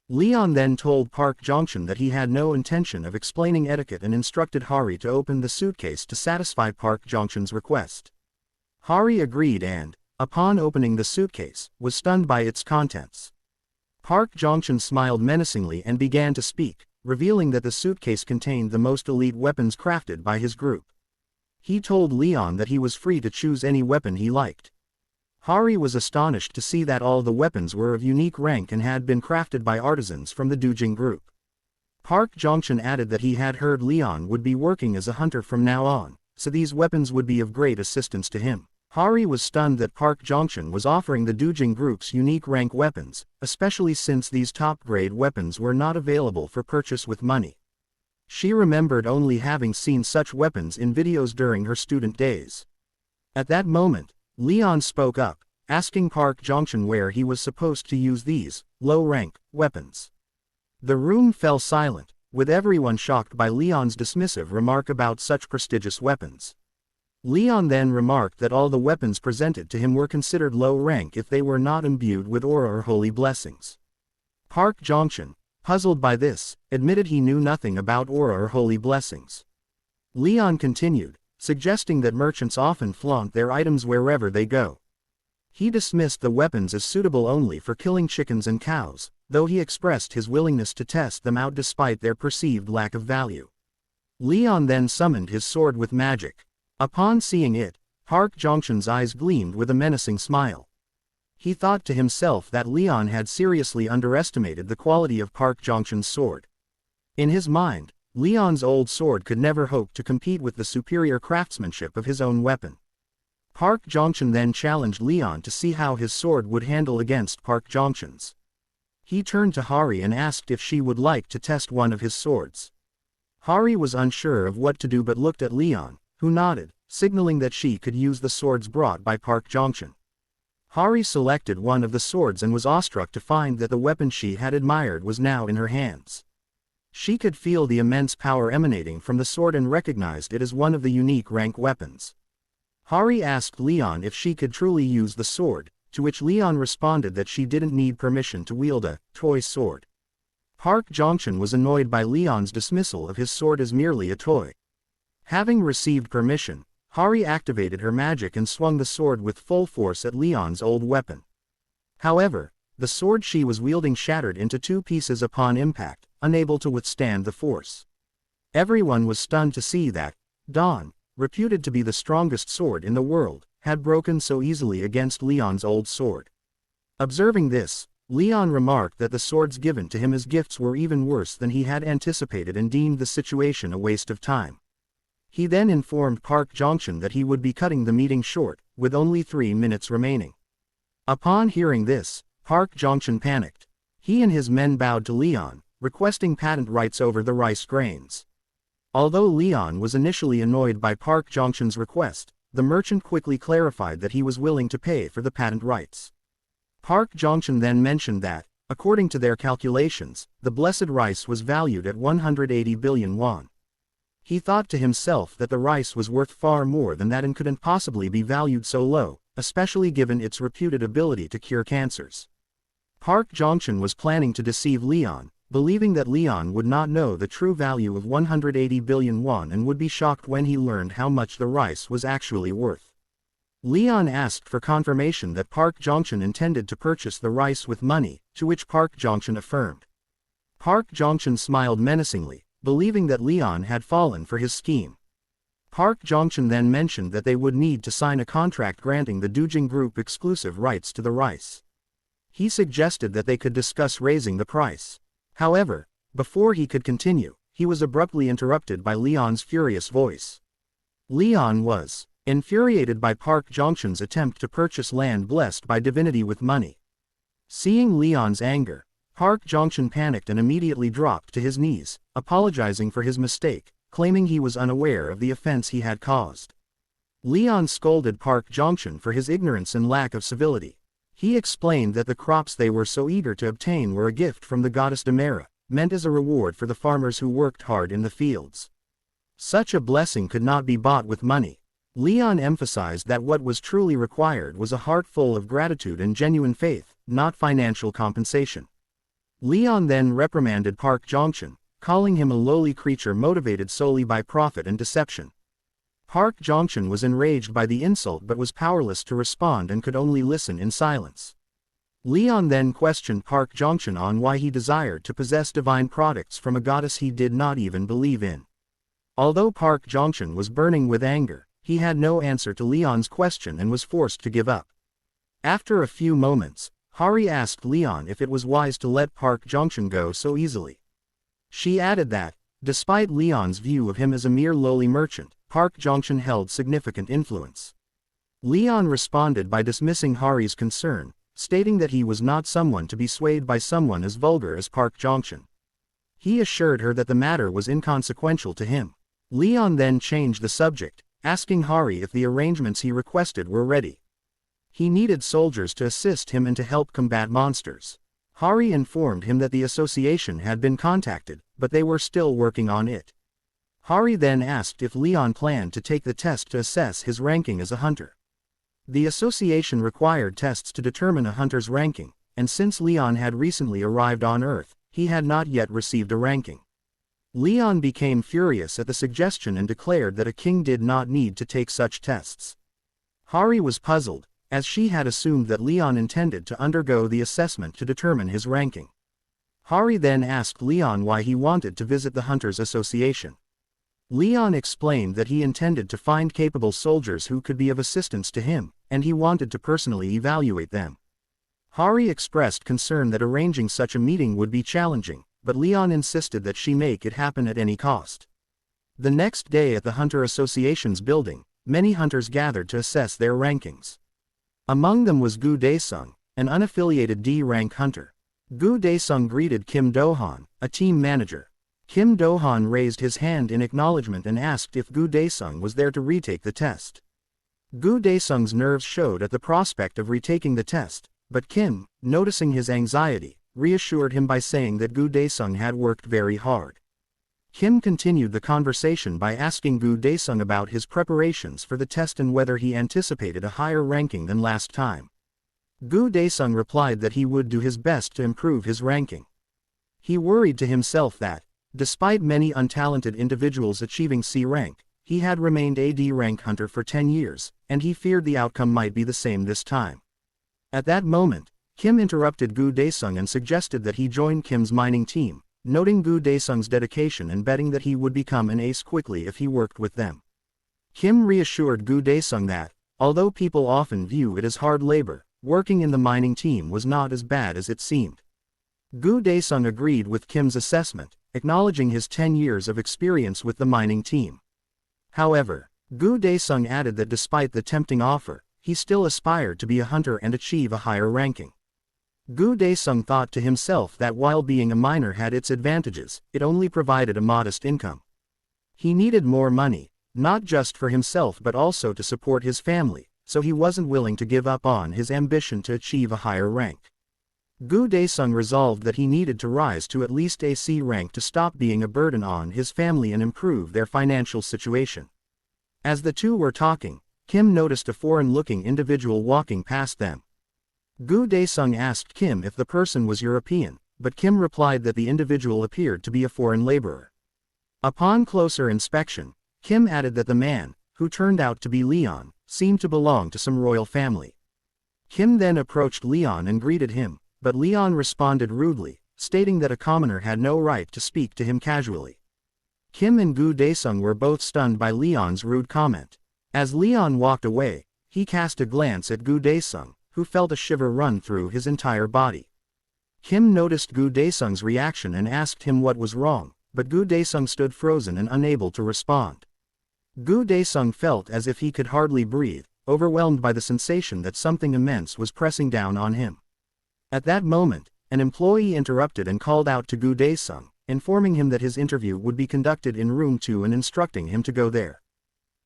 Leon then told Park Jongshan that he had no intention of explaining etiquette and instructed Hari to open the suitcase to satisfy Park Jongshan's request. Hari agreed and, upon opening the suitcase, was stunned by its contents. Park Jongshan smiled menacingly and began to speak, revealing that the suitcase contained the most elite weapons crafted by his group. He told Leon that he was free to choose any weapon he liked. Hari was astonished to see that all the weapons were of unique rank and had been crafted by artisans from the Dujing group. Park Jongshan added that he had heard Leon would be working as a hunter from now on, so these weapons would be of great assistance to him. Hari was stunned that Park Jongshan was offering the Dujing group's unique rank weapons, especially since these top-grade weapons were not available for purchase with money. She remembered only having seen such weapons in videos during her student days. At that moment, Leon spoke up, asking Park Jongshan where he was supposed to use these low-rank weapons. The room fell silent, with everyone shocked by Leon's dismissive remark about such prestigious weapons. Leon then remarked that all the weapons presented to him were considered low rank if they were not imbued with aura or holy blessings. Park Jongshan, puzzled by this, admitted he knew nothing about aura or holy blessings. Leon continued, suggesting that merchants often flaunt their items wherever they go. He dismissed the weapons as suitable only for killing chickens and cows, though he expressed his willingness to test them out despite their perceived lack of value. Leon then summoned his sword with magic. Upon seeing it, Park Jongshan's eyes gleamed with a menacing smile. He thought to himself that Leon had seriously underestimated the quality of Park Jongshan's sword. In his mind, Leon's old sword could never hope to compete with the superior craftsmanship of his own weapon. Park Jongshan then challenged Leon to see how his sword would handle against Park Jongshan's. He turned to Hari and asked if she would like to test one of his swords. Hari was unsure of what to do but looked at Leon, who nodded, signaling that she could use the swords brought by Park Jongshan. Hari selected one of the swords and was awestruck to find that the weapon she had admired was now in her hands. She could feel the immense power emanating from the sword and recognized it as one of the unique rank weapons. Hari asked Leon if she could truly use the sword, to which Leon responded that she didn't need permission to wield a toy sword. Park Jong-chun was annoyed by Leon's dismissal of his sword as merely a toy. Having received permission, Hari activated her magic and swung the sword with full force at Leon's old weapon. However, the sword she was wielding shattered into 2 pieces upon impact, unable to withstand the force. Everyone was stunned to see that Dawn, reputed to be the strongest sword in the world, had broken so easily against Leon's old sword. Observing this, Leon remarked that the swords given to him as gifts were even worse than he had anticipated and deemed the situation a waste of time. He then informed Park Jong-chun that he would be cutting the meeting short, with only 3 minutes remaining. Upon hearing this, Park Jong-chun panicked. He and his men bowed to Leon, requesting patent rights over the rice grains. Although Leon was initially annoyed by Park Jong-chun's request, the merchant quickly clarified that he was willing to pay for the patent rights. Park Jong-chun then mentioned that, according to their calculations, the blessed rice was valued at 180 billion won. He thought to himself that the rice was worth far more than that and couldn't possibly be valued so low, especially given its reputed ability to cure cancers. Park Jong-chun was planning to deceive Leon, believing that Leon would not know the true value of 180 billion won and would be shocked when he learned how much the rice was actually worth. Leon asked for confirmation that Park Jong-chun intended to purchase the rice with money, to which Park Jong-chun affirmed. Park Jong-chun smiled menacingly, believing that Leon had fallen for his scheme. Park Jong-chun then mentioned that they would need to sign a contract granting the Dujing Group exclusive rights to the rice. He suggested that they could discuss raising the price. However, before he could continue, he was abruptly interrupted by Leon's furious voice. Leon was infuriated by Park Jong-chun's attempt to purchase land blessed by divinity with money. Seeing Leon's anger, Park Jong-chun panicked and immediately dropped to his knees, apologizing for his mistake, claiming he was unaware of the offense he had caused. Leon scolded Park Jong-chun for his ignorance and lack of civility. He explained that the crops they were so eager to obtain were a gift from the goddess Damara, meant as a reward for the farmers who worked hard in the fields. Such a blessing could not be bought with money. Leon emphasized that what was truly required was a heart full of gratitude and genuine faith, not financial compensation. Leon then reprimanded Park Jong-chun, calling him a lowly creature motivated solely by profit and deception. Park Jong-chun was enraged by the insult but was powerless to respond and could only listen in silence. Leon then questioned Park Jong-chun on why he desired to possess divine products from a goddess he did not even believe in. Although Park Jong-chun was burning with anger, he had no answer to Leon's question and was forced to give up. After a few moments, Hari asked Leon if it was wise to let Park Jong-chun go so easily. She added that, despite Leon's view of him as a mere lowly merchant, Park Jong-chun held significant influence. Leon responded by dismissing Hari's concern, stating that he was not someone to be swayed by someone as vulgar as Park Jong-chun. He assured her that the matter was inconsequential to him. Leon then changed the subject, asking Hari if the arrangements he requested were ready. He needed soldiers to assist him and to help combat monsters. Hari informed him that the association had been contacted, but they were still working on it. Hari then asked if Leon planned to take the test to assess his ranking as a hunter. The association required tests to determine a hunter's ranking, and since Leon had recently arrived on Earth, he had not yet received a ranking. Leon became furious at the suggestion and declared that a king did not need to take such tests. Hari was puzzled, as she had assumed that Leon intended to undergo the assessment to determine his ranking. Hari then asked Leon why he wanted to visit the Hunters Association. Leon explained that he intended to find capable soldiers who could be of assistance to him, and he wanted to personally evaluate them. Hari expressed concern that arranging such a meeting would be challenging, but Leon insisted that she make it happen at any cost. The next day at the Hunter Association's building, many hunters gathered to assess their rankings. Among them was Gu Daesung, an unaffiliated D-rank hunter. Gu Daesung greeted Kim Do-han, a team manager. Kim Do-han raised his hand in acknowledgement and asked if Gu Daesung was there to retake the test. Gu Daesung's nerves showed at the prospect of retaking the test, but Kim, noticing his anxiety, reassured him by saying that Gu Daesung had worked very hard. Kim continued the conversation by asking Gu Daesung about his preparations for the test and whether he anticipated a higher ranking than last time. Gu Daesung replied that he would do his best to improve his ranking. He worried to himself that, despite many untalented individuals achieving C rank, he had remained a D rank hunter for 10 years, and he feared the outcome might be the same this time. At that moment, Kim interrupted Gu Daesung and suggested that he join Kim's mining team, noting Gu Daesung's dedication and betting that he would become an ace quickly if he worked with them. Kim reassured Gu Daesung that, although people often view it as hard labor, working in the mining team was not as bad as it seemed. Gu Daesung agreed with Kim's assessment, acknowledging his 10 years of experience with the mining team. However, Gu Daesung added that despite the tempting offer, he still aspired to be a hunter and achieve a higher ranking. Gu Daesung thought to himself that while being a miner had its advantages, it only provided a modest income. He needed more money, not just for himself but also to support his family, so he wasn't willing to give up on his ambition to achieve a higher rank. Gu Daesung resolved that he needed to rise to at least a C rank to stop being a burden on his family and improve their financial situation. As the two were talking, Kim noticed a foreign-looking individual walking past them. Gu Daesung asked Kim if the person was European, but Kim replied that the individual appeared to be a foreign laborer. Upon closer inspection, Kim added that the man, who turned out to be Leon, seemed to belong to some royal family. Kim then approached Leon and greeted him, but Leon responded rudely, stating that a commoner had no right to speak to him casually. Kim and Gu Daesung were both stunned by Leon's rude comment. As Leon walked away, he cast a glance at Gu Daesung, who felt a shiver run through his entire body. Kim noticed Gu Daesung's reaction and asked him what was wrong, but Gu Daesung stood frozen and unable to respond. Gu Daesung felt as if he could hardly breathe, overwhelmed by the sensation that something immense was pressing down on him. At that moment, an employee interrupted and called out to Gu Daesung, informing him that his interview would be conducted in room 2 and instructing him to go there.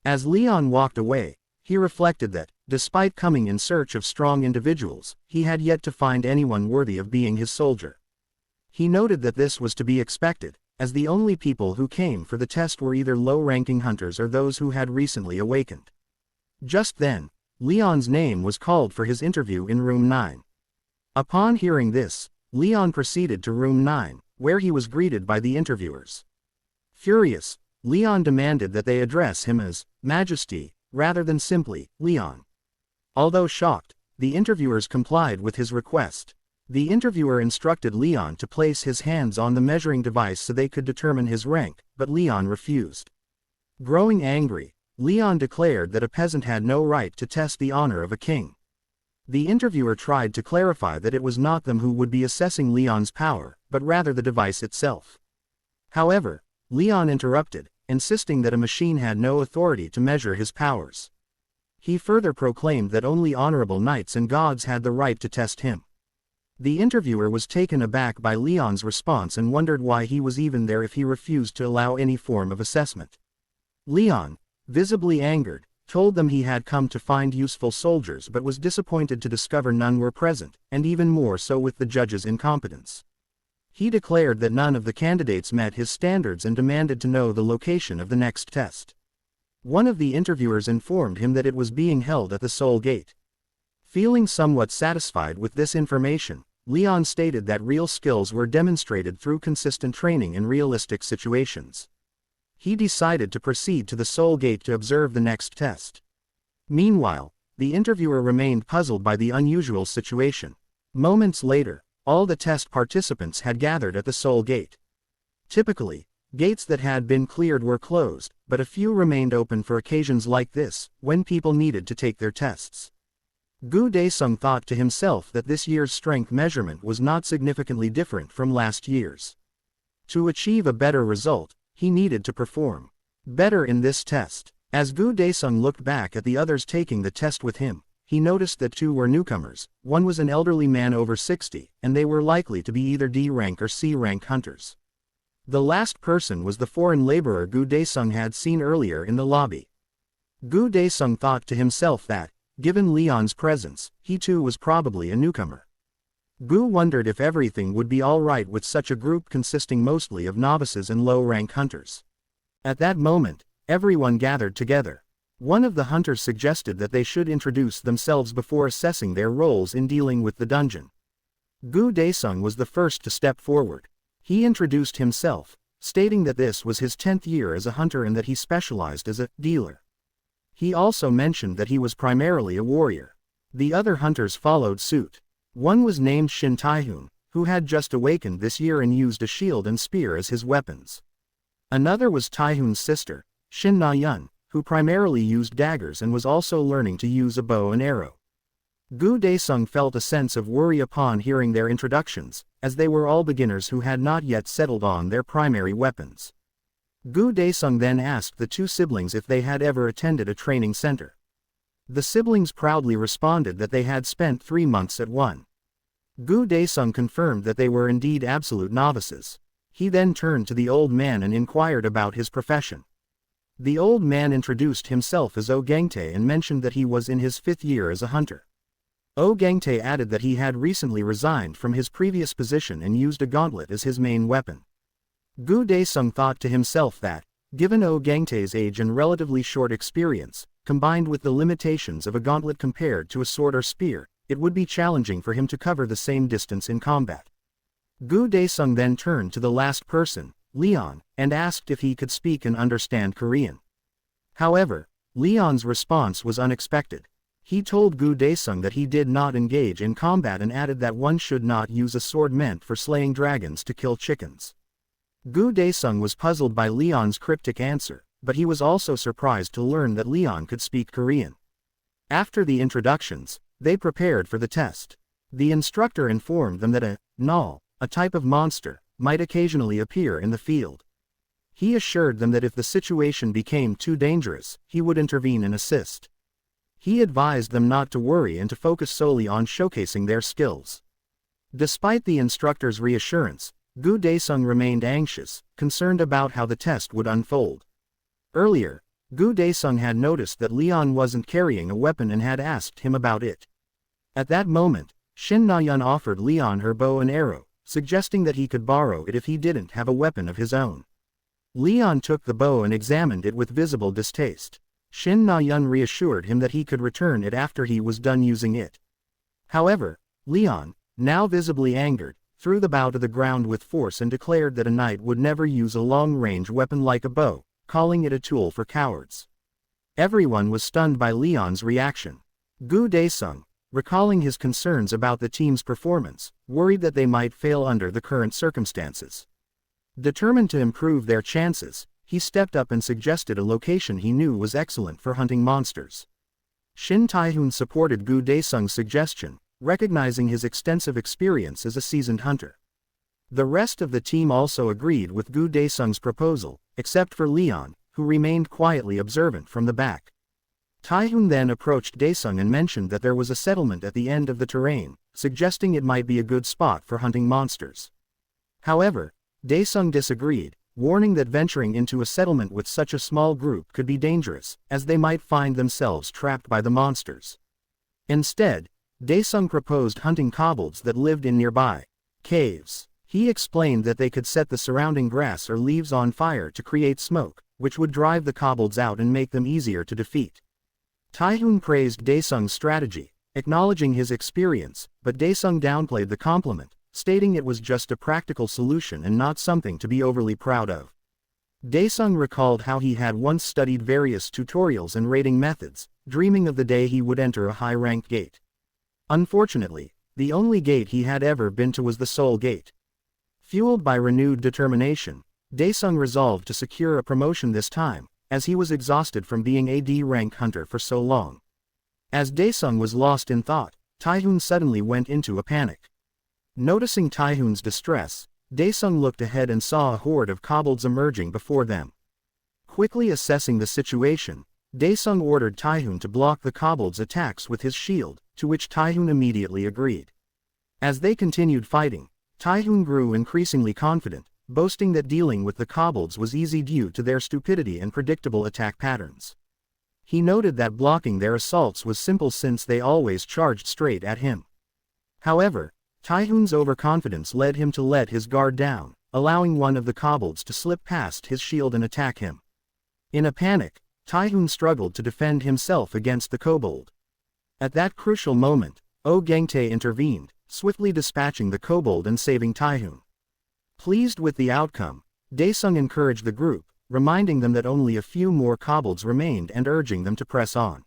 As Leon walked away, he reflected that, despite coming in search of strong individuals, he had yet to find anyone worthy of being his soldier. He noted that this was to be expected, as the only people who came for the test were either low-ranking hunters or those who had recently awakened. Just then, Leon's name was called for his interview in room 9. Upon hearing this, Leon proceeded to room 9, where he was greeted by the interviewers. Furious, Leon demanded that they address him as Majesty, rather than simply Leon. Although shocked, the interviewers complied with his request. The interviewer instructed Leon to place his hands on the measuring device so they could determine his rank, but Leon refused. Growing angry, Leon declared that a peasant had no right to test the honor of a king. The interviewer tried to clarify that it was not them who would be assessing Leon's power, but rather the device itself. However, Leon interrupted, insisting that a machine had no authority to measure his powers. He further proclaimed that only honorable knights and gods had the right to test him. The interviewer was taken aback by Leon's response and wondered why he was even there if he refused to allow any form of assessment. Leon, visibly angered, told them he had come to find useful soldiers but was disappointed to discover none were present, and even more so with the judge's incompetence. He declared that none of the candidates met his standards and demanded to know the location of the next test. One of the interviewers informed him that it was being held at the Soul Gate. Feeling somewhat satisfied with this information, Leon stated that real skills were demonstrated through consistent training in realistic situations. He decided to proceed to the Soul Gate to observe the next test. Meanwhile, the interviewer remained puzzled by the unusual situation. Moments later, all the test participants had gathered at the Soul Gate. Typically, gates that had been cleared were closed, but a few remained open for occasions like this, when people needed to take their tests. Gu Daesung thought to himself that this year's strength measurement was not significantly different from last year's. To achieve a better result, he needed to perform better in this test. As Gu Daesung looked back at the others taking the test with him, he noticed that 2 were newcomers. One was an elderly man over 60, and they were likely to be either D rank or C rank hunters. The last person was the foreign laborer Gu Daesung had seen earlier in the lobby. Gu Daesung thought to himself that, given Leon's presence, he too was probably a newcomer. Gu wondered if everything would be alright with such a group consisting mostly of novices and low-rank hunters. At that moment, everyone gathered together. One of the hunters suggested that they should introduce themselves before assessing their roles in dealing with the dungeon. Gu Daesung was the first to step forward. He introduced himself, stating that this was his 10th year as a hunter and that he specialized as a dealer. He also mentioned that he was primarily a warrior. The other hunters followed suit. One was named Shin Taehoon, who had just awakened this year and used a shield and spear as his weapons. Another was Taehoon's sister, Shin Na-yun, who primarily used daggers and was also learning to use a bow and arrow. Gu Daesung felt a sense of worry upon hearing their introductions, as they were all beginners who had not yet settled on their primary weapons. Gu Daesung then asked the two siblings if they had ever attended a training center. The siblings proudly responded that they had spent 3 months at one. Gu Daesung confirmed that they were indeed absolute novices. He then turned to the old man and inquired about his profession. The old man introduced himself as O Gangtae and mentioned that he was in his 5th year as a hunter. O Gangtae added that he had recently resigned from his previous position and used a gauntlet as his main weapon. Gu Daesung thought to himself that, given O Gangtae's age and relatively short experience, combined with the limitations of a gauntlet compared to a sword or spear, it would be challenging for him to cover the same distance in combat. Gu Daesung then turned to the last person, Leon, and asked if he could speak and understand Korean. However, Leon's response was unexpected. He told Gu Daesung that he did not engage in combat and added that one should not use a sword meant for slaying dragons to kill chickens. Gu Daesung was puzzled by Leon's cryptic answer, but he was also surprised to learn that Leon could speak Korean. After the introductions, they prepared for the test. The instructor informed them that a gnoll, a type of monster, might occasionally appear in the field. He assured them that if the situation became too dangerous, he would intervene and assist. He advised them not to worry and to focus solely on showcasing their skills. Despite the instructor's reassurance, Gu Daesung remained anxious, concerned about how the test would unfold. Earlier, Gu Daesung had noticed that Leon wasn't carrying a weapon and had asked him about it. At that moment, Shin Na-yun offered Leon her bow and arrow, suggesting that he could borrow it if he didn't have a weapon of his own. Leon took the bow and examined it with visible distaste. Shin Na-yun reassured him that he could return it after he was done using it. However, Leon, now visibly angered, threw the bow to the ground with force and declared that a knight would never use a long-range weapon like a bow, calling it a tool for cowards. Everyone was stunned by Leon's reaction. Gu Daesung, recalling his concerns about the team's performance, worried that they might fail under the current circumstances. Determined to improve their chances, he stepped up and suggested a location he knew was excellent for hunting monsters. Shin Taehoon supported Gu Daesung's suggestion, recognizing his extensive experience as a seasoned hunter. The rest of the team also agreed with Gu Daesung's proposal, except for Leon, who remained quietly observant from the back. Taehoon then approached Daesung and mentioned that there was a settlement at the end of the terrain, suggesting it might be a good spot for hunting monsters. However, Daesung disagreed, warning that venturing into a settlement with such a small group could be dangerous, as they might find themselves trapped by the monsters. Instead, Daesung proposed hunting kobolds that lived in nearby caves. He explained that they could set the surrounding grass or leaves on fire to create smoke, which would drive the kobolds out and make them easier to defeat. Taehoon praised Daesung's strategy, acknowledging his experience, but Daesung downplayed the compliment, stating it was just a practical solution and not something to be overly proud of. Daesung recalled how he had once studied various tutorials and raiding methods, dreaming of the day he would enter a high-ranked gate. Unfortunately, the only gate he had ever been to was the Soul Gate. Fueled by renewed determination, Daesung resolved to secure a promotion this time, as he was exhausted from being a D-rank hunter for so long. As Daesung was lost in thought, Taehoon suddenly went into a panic. Noticing Taehoon's distress, Daesung looked ahead and saw a horde of kobolds emerging before them. Quickly assessing the situation, Daesung ordered Taehoon to block the kobolds' attacks with his shield, to which Taehoon immediately agreed. As they continued fighting, Taehoon grew increasingly confident, boasting that dealing with the kobolds was easy due to their stupidity and predictable attack patterns. He noted that blocking their assaults was simple since they always charged straight at him. However, Taehoon's overconfidence led him to let his guard down, allowing one of the kobolds to slip past his shield and attack him. In a panic, Taehoon struggled to defend himself against the kobold. At that crucial moment, Gangtae intervened, swiftly dispatching the kobold and saving Taehoon. Pleased with the outcome, Daesung encouraged the group, reminding them that only a few more kobolds remained and urging them to press on.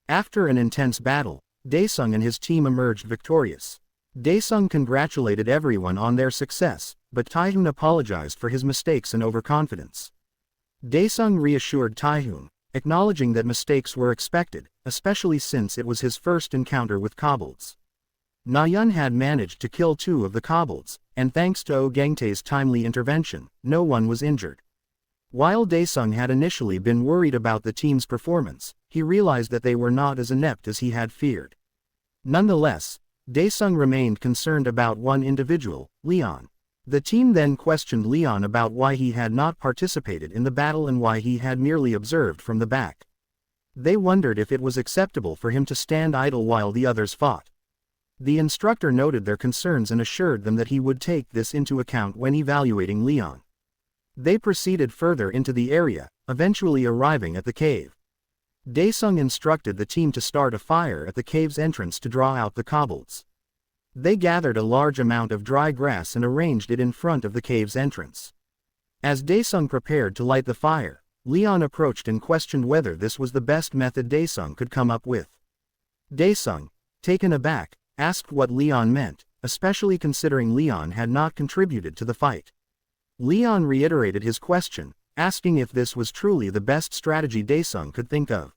After an intense battle, Daesung and his team emerged victorious. Daesung congratulated everyone on their success, but Taehoon apologized for his mistakes and overconfidence. Daesung reassured Taehoon, acknowledging that mistakes were expected, especially since it was his first encounter with kobolds. Nayeon had managed to kill 2 of the kobolds, and thanks to Gangtae's timely intervention, no one was injured. While Daesung had initially been worried about the team's performance, he realized that they were not as inept as he had feared. Nonetheless, Daesung remained concerned about one individual, Leon. The team then questioned Leon about why he had not participated in the battle and why he had merely observed from the back. They wondered if it was acceptable for him to stand idle while the others fought. The instructor noted their concerns and assured them that he would take this into account when evaluating Leon. They proceeded further into the area, eventually arriving at the cave. Daesung instructed the team to start a fire at the cave's entrance to draw out the kobolds. They gathered a large amount of dry grass and arranged it in front of the cave's entrance. As Daesung prepared to light the fire, Leon approached and questioned whether this was the best method Daesung could come up with. Daesung, taken aback, asked what Leon meant, especially considering Leon had not contributed to the fight. Leon reiterated his question, asking if this was truly the best strategy Daesung could think of.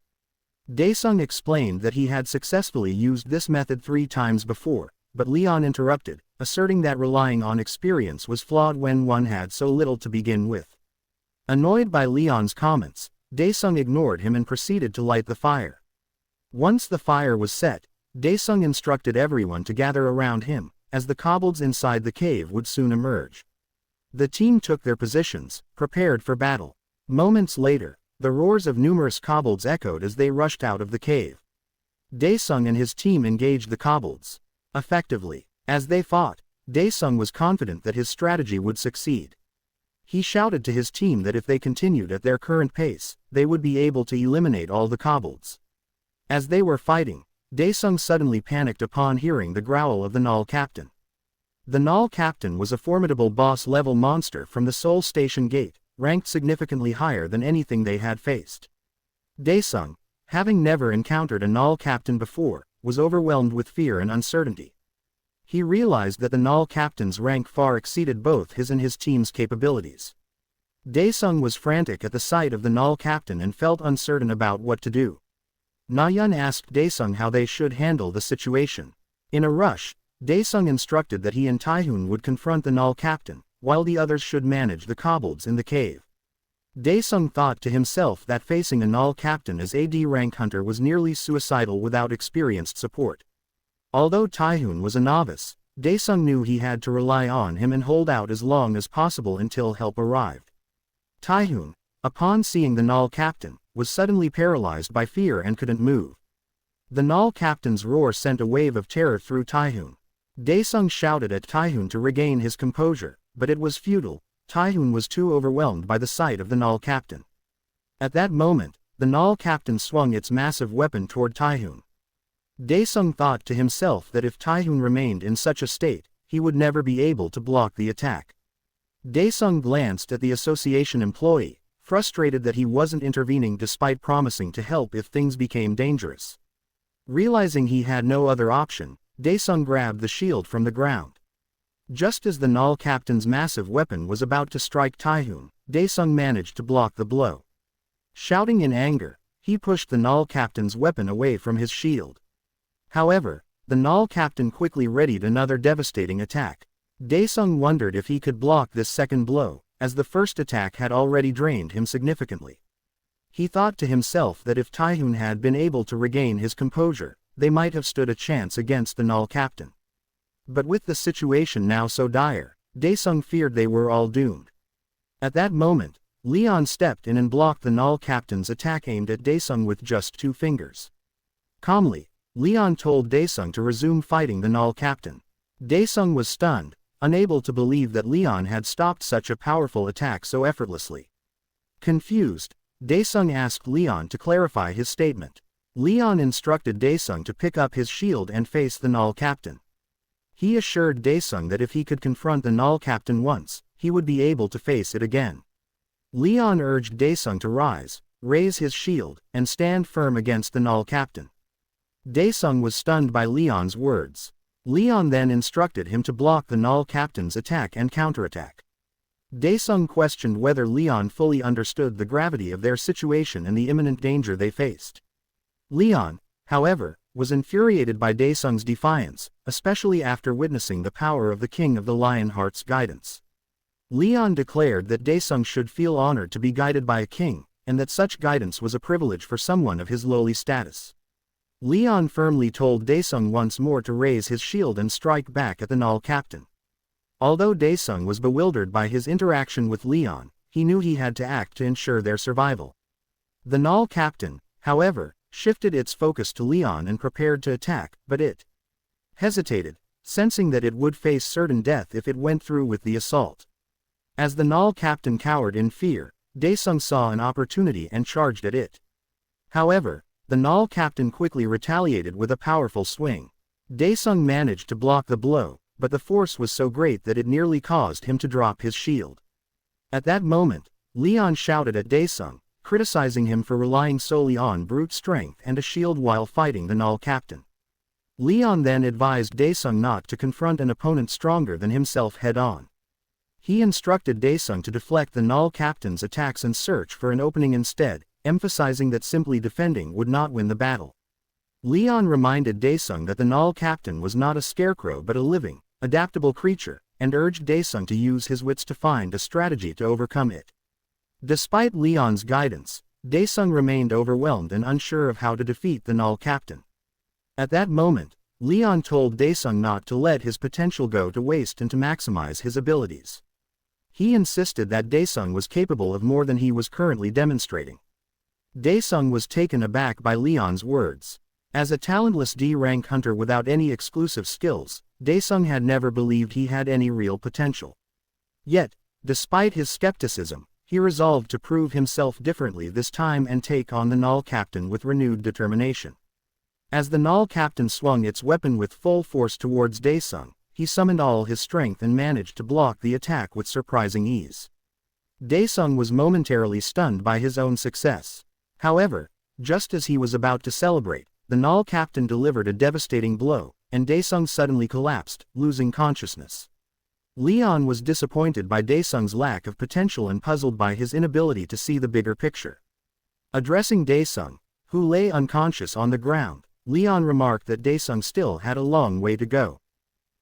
Daesung explained that he had successfully used this method 3 times before, but Leon interrupted, asserting that relying on experience was flawed when one had so little to begin with. Annoyed by Leon's comments, Daesung ignored him and proceeded to light the fire. Once the fire was set, Daesung instructed everyone to gather around him, as the kobolds inside the cave would soon emerge. The team took their positions, prepared for battle. Moments later, the roars of numerous kobolds echoed as they rushed out of the cave. Daesung and his team engaged the kobolds effectively. As they fought, Daesung was confident that his strategy would succeed. He shouted to his team that if they continued at their current pace, they would be able to eliminate all the kobolds. As they were fighting, Daesung suddenly panicked upon hearing the growl of the Null Captain. The Null Captain was a formidable boss-level monster from the Seoul Station Gate, ranked significantly higher than anything they had faced. Daesung, having never encountered a Null Captain before, was overwhelmed with fear and uncertainty. He realized that the Null Captain's rank far exceeded both his and his team's capabilities. Daesung was frantic at the sight of the Null Captain and felt uncertain about what to do. Nayeon asked Daesung how they should handle the situation. In a rush, Daesung instructed that he and Taehoon would confront the Null Captain, while the others should manage the kobolds in the cave. Daesung thought to himself that facing a Null Captain as a D-rank hunter was nearly suicidal without experienced support. Although Taehoon was a novice, Daesung knew he had to rely on him and hold out as long as possible until help arrived. Taehoon, upon seeing the Null Captain, was suddenly paralyzed by fear and couldn't move. The Null Captain's roar sent a wave of terror through Taehoon. Daesung shouted at Taehoon to regain his composure, but it was futile. Taehoon was too overwhelmed by the sight of the Null Captain. At that moment, the Null Captain swung its massive weapon toward Taehoon. Daesung thought to himself that if Taehoon remained in such a state, he would never be able to block the attack. Daesung glanced at the association employee, frustrated that he wasn't intervening despite promising to help if things became dangerous. Realizing he had no other option, Daesung grabbed the shield from the ground. Just as the Null Captain's massive weapon was about to strike Taehoon, Daesung managed to block the blow. Shouting in anger, he pushed the Null Captain's weapon away from his shield. However, the Null Captain quickly readied another devastating attack. Daesung wondered if he could block this second blow, as the first attack had already drained him significantly. He thought to himself that if Taehoon had been able to regain his composure, they might have stood a chance against the Null Captain. But with the situation now so dire, Daesung feared they were all doomed. At that moment, Leon stepped in and blocked the Null Captain's attack aimed at Daesung with just 2 fingers. Calmly, Leon told Daesung to resume fighting the Null Captain. Daesung was stunned, unable to believe that Leon had stopped such a powerful attack so effortlessly. Confused, Daesung asked Leon to clarify his statement. Leon instructed Daesung to pick up his shield and face the Null Captain. He assured Daesung that if he could confront the Null Captain once, he would be able to face it again. Leon urged Daesung to raise his shield, and stand firm against the Null Captain. Daesung was stunned by Leon's words. Leon then instructed him to block the Null Captain's attack and counterattack. Daesung questioned whether Leon fully understood the gravity of their situation and the imminent danger they faced. Leon, however, was infuriated by Daesung's defiance, especially after witnessing the power of the King of the Lionheart's guidance. Leon declared that Daesung should feel honored to be guided by a king, and that such guidance was a privilege for someone of his lowly status. Leon firmly told Daesung once more to raise his shield and strike back at the Null Captain. Although Daesung was bewildered by his interaction with Leon, he knew he had to act to ensure their survival. The Null Captain, however, shifted its focus to Leon and prepared to attack, but it hesitated, sensing that it would face certain death if it went through with the assault. As the Null Captain cowered in fear, Daesung saw an opportunity and charged at it. However, the Null Captain quickly retaliated with a powerful swing. Daesung managed to block the blow, but the force was so great that it nearly caused him to drop his shield. At that moment, Leon shouted at Daesung, criticizing him for relying solely on brute strength and a shield while fighting the Null Captain. Leon then advised Daesung not to confront an opponent stronger than himself head-on. He instructed Daesung to deflect the Null Captain's attacks and search for an opening instead, emphasizing that simply defending would not win the battle. Leon reminded Daesung that the Null Captain was not a scarecrow but a living, adaptable creature, and urged Daesung to use his wits to find a strategy to overcome it. Despite Leon's guidance, Daesung remained overwhelmed and unsure of how to defeat the Null Captain. At that moment, Leon told Daesung not to let his potential go to waste and to maximize his abilities. He insisted that Daesung was capable of more than he was currently demonstrating. Daesung was taken aback by Leon's words. As a talentless D-rank hunter without any exclusive skills, Daesung had never believed he had any real potential. Yet, despite his skepticism, he resolved to prove himself differently this time and take on the Null Captain with renewed determination. As the Null Captain swung its weapon with full force towards Daesung, he summoned all his strength and managed to block the attack with surprising ease. Daesung was momentarily stunned by his own success. However, just as he was about to celebrate, the Null Captain delivered a devastating blow, and Daesung suddenly collapsed, losing consciousness. Leon was disappointed by Daesung's lack of potential and puzzled by his inability to see the bigger picture. Addressing Daesung, who lay unconscious on the ground, Leon remarked that Daesung still had a long way to go.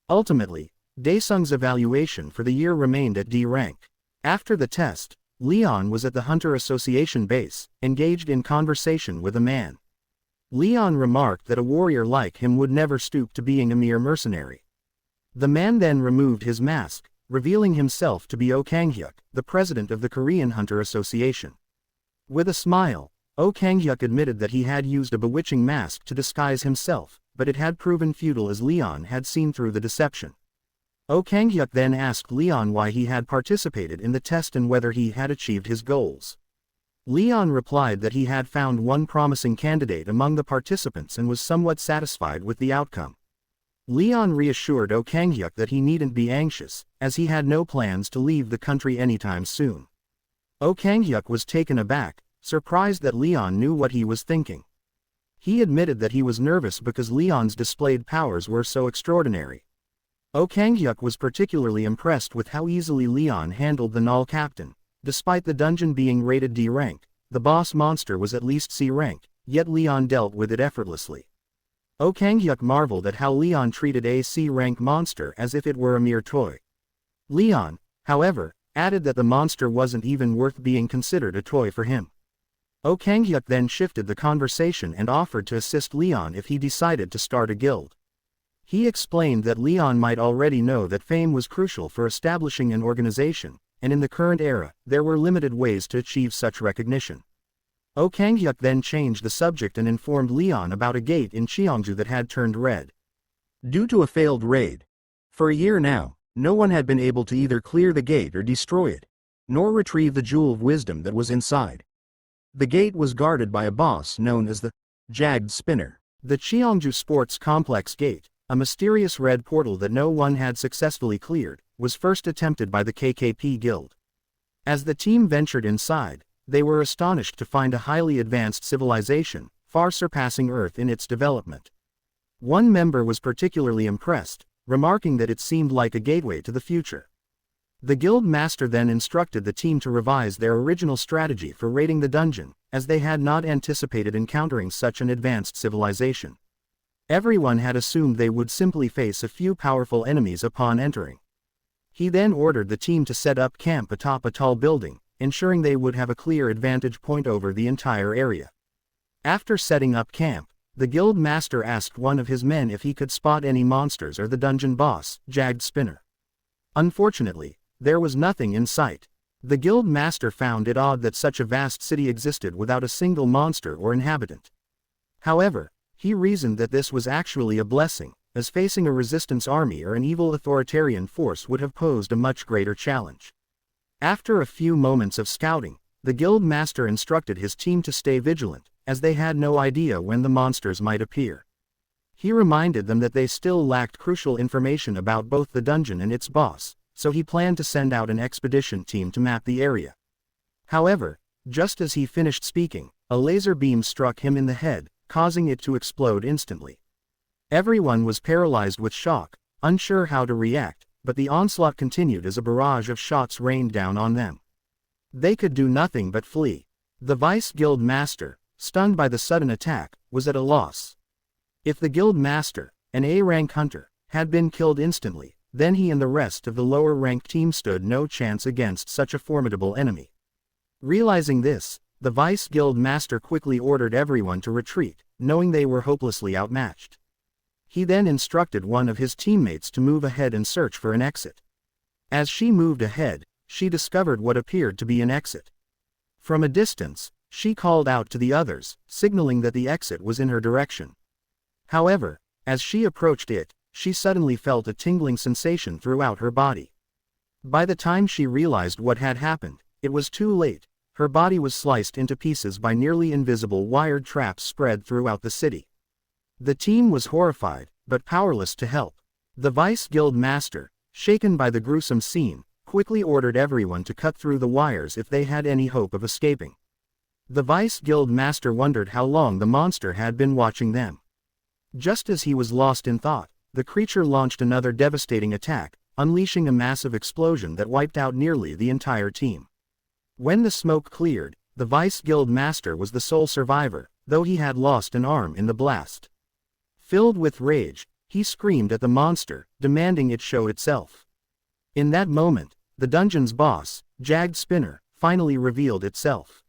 Ultimately, Daesung's evaluation for the year remained at D rank. After the test, Leon was at the Hunter Association base, engaged in conversation with a man. Leon remarked that a warrior like him would never stoop to being a mere mercenary. The man then removed his mask, revealing himself to be Oh Kang-hyuk, the president of the Korean Hunter Association. With a smile, Oh Kang-hyuk admitted that he had used a bewitching mask to disguise himself, but it had proven futile as Leon had seen through the deception. Oh Kang-hyuk then asked Leon why he had participated in the test and whether he had achieved his goals. Leon replied that he had found one promising candidate among the participants and was somewhat satisfied with the outcome. Leon reassured Oh Kang-hyuk that he needn't be anxious, as he had no plans to leave the country anytime soon. Oh Kang-hyuk was taken aback, surprised that Leon knew what he was thinking. He admitted that he was nervous because Leon's displayed powers were so extraordinary. Oh Kang-hyuk was particularly impressed with how easily Leon handled the Null Captain. Despite the dungeon being rated D rank, the boss monster was at least C rank, yet Leon dealt with it effortlessly. Oh Kang-hyuk marveled at how Leon treated a C rank monster as if it were a mere toy. Leon, however, added that the monster wasn't even worth being considered a toy for him. Oh Kang-hyuk then shifted the conversation and offered to assist Leon if he decided to start a guild. He explained that Leon might already know that fame was crucial for establishing an organization, and in the current era, there were limited ways to achieve such recognition. Oh Kang-hyuk then changed the subject and informed Leon about a gate in Cheongju that had turned red. Due to a failed raid, For a year now, no one had been able to either clear the gate or destroy it, nor retrieve the jewel of wisdom that was inside. The gate was guarded by a boss known as the Jagged Spinner. The Cheongju Sports Complex Gate, a mysterious red portal that no one had successfully cleared, was first attempted by the KKP Guild. As the team ventured inside, they were astonished to find a highly advanced civilization, far surpassing Earth in its development. One member was particularly impressed, remarking that it seemed like a gateway to the future. The guild master then instructed the team to revise their original strategy for raiding the dungeon, as they had not anticipated encountering such an advanced civilization. Everyone had assumed they would simply face a few powerful enemies upon entering. He then ordered the team to set up camp atop a tall building, ensuring they would have a clear advantage point over the entire area. After setting up camp, the guild master asked one of his men if he could spot any monsters or the dungeon boss, Jagged Spinner. Unfortunately, there was nothing in sight. The guild master found it odd that such a vast city existed without a single monster or inhabitant. However, he reasoned that this was actually a blessing, as facing a resistance army or an evil authoritarian force would have posed a much greater challenge. After a few moments of scouting, the guild master instructed his team to stay vigilant, as they had no idea when the monsters might appear. He reminded them that they still lacked crucial information about both the dungeon and its boss, so he planned to send out an expedition team to map the area. However, just as he finished speaking, a laser beam struck him in the head, causing it to explode instantly. Everyone was paralyzed with shock, unsure how to react, but the onslaught continued as a barrage of shots rained down on them. They could do nothing but flee. The Vice Guild Master, stunned by the sudden attack, was at a loss. If the Guild Master, an A-rank hunter, had been killed instantly, then he and the rest of the lower-ranked team stood no chance against such a formidable enemy. Realizing this, the Vice Guild Master quickly ordered everyone to retreat, knowing they were hopelessly outmatched. He then instructed one of his teammates to move ahead and search for an exit. As she moved ahead, she discovered what appeared to be an exit. From a distance, she called out to the others, signaling that the exit was in her direction. However, as she approached it, she suddenly felt a tingling sensation throughout her body. By the time she realized what had happened, it was too late. Her body was sliced into pieces by nearly invisible wired traps spread throughout the city. The team was horrified, but powerless to help. The Vice Guild Master, shaken by the gruesome scene, quickly ordered everyone to cut through the wires if they had any hope of escaping. The Vice Guild Master wondered how long the monster had been watching them. Just as he was lost in thought, the creature launched another devastating attack, unleashing a massive explosion that wiped out nearly the entire team. When the smoke cleared, the Vice Guild Master was the sole survivor, though he had lost an arm in the blast. Filled with rage, he screamed at the monster, demanding it show itself. In that moment, the dungeon's boss, Jagged Spinner, finally revealed itself.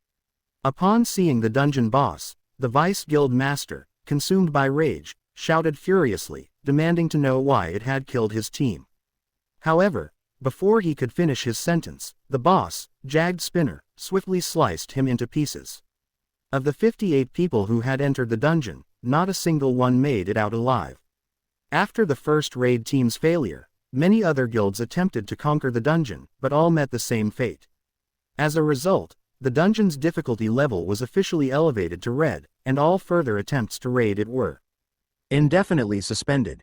Upon seeing the dungeon boss, the Vice Guild Master, consumed by rage, shouted furiously, demanding to know why it had killed his team. However, before he could finish his sentence, the boss, Jagged Spinner, swiftly sliced him into pieces. Of the 58 people who had entered the dungeon, not a single one made it out alive. After the first raid team's failure, many other guilds attempted to conquer the dungeon, but all met the same fate. As a result, the dungeon's difficulty level was officially elevated to Red, and all further attempts to raid it were indefinitely suspended.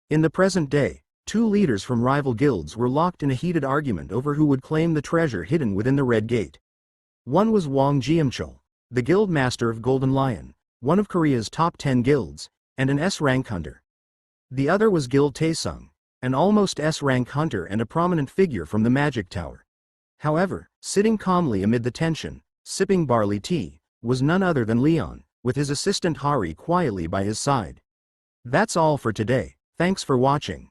In the present day, two leaders from rival guilds were locked in a heated argument over who would claim the treasure hidden within the Red Gate. One was Wang Jiamchul, the guild master of Golden Lion, one of Korea's top 10 guilds, and an S-rank hunter. The other was Guild Taesung, an almost S-rank hunter and a prominent figure from the Magic Tower. However, sitting calmly amid the tension, sipping barley tea, was none other than Leon, with his assistant Hari quietly by his side. That's all for today. Thanks for watching.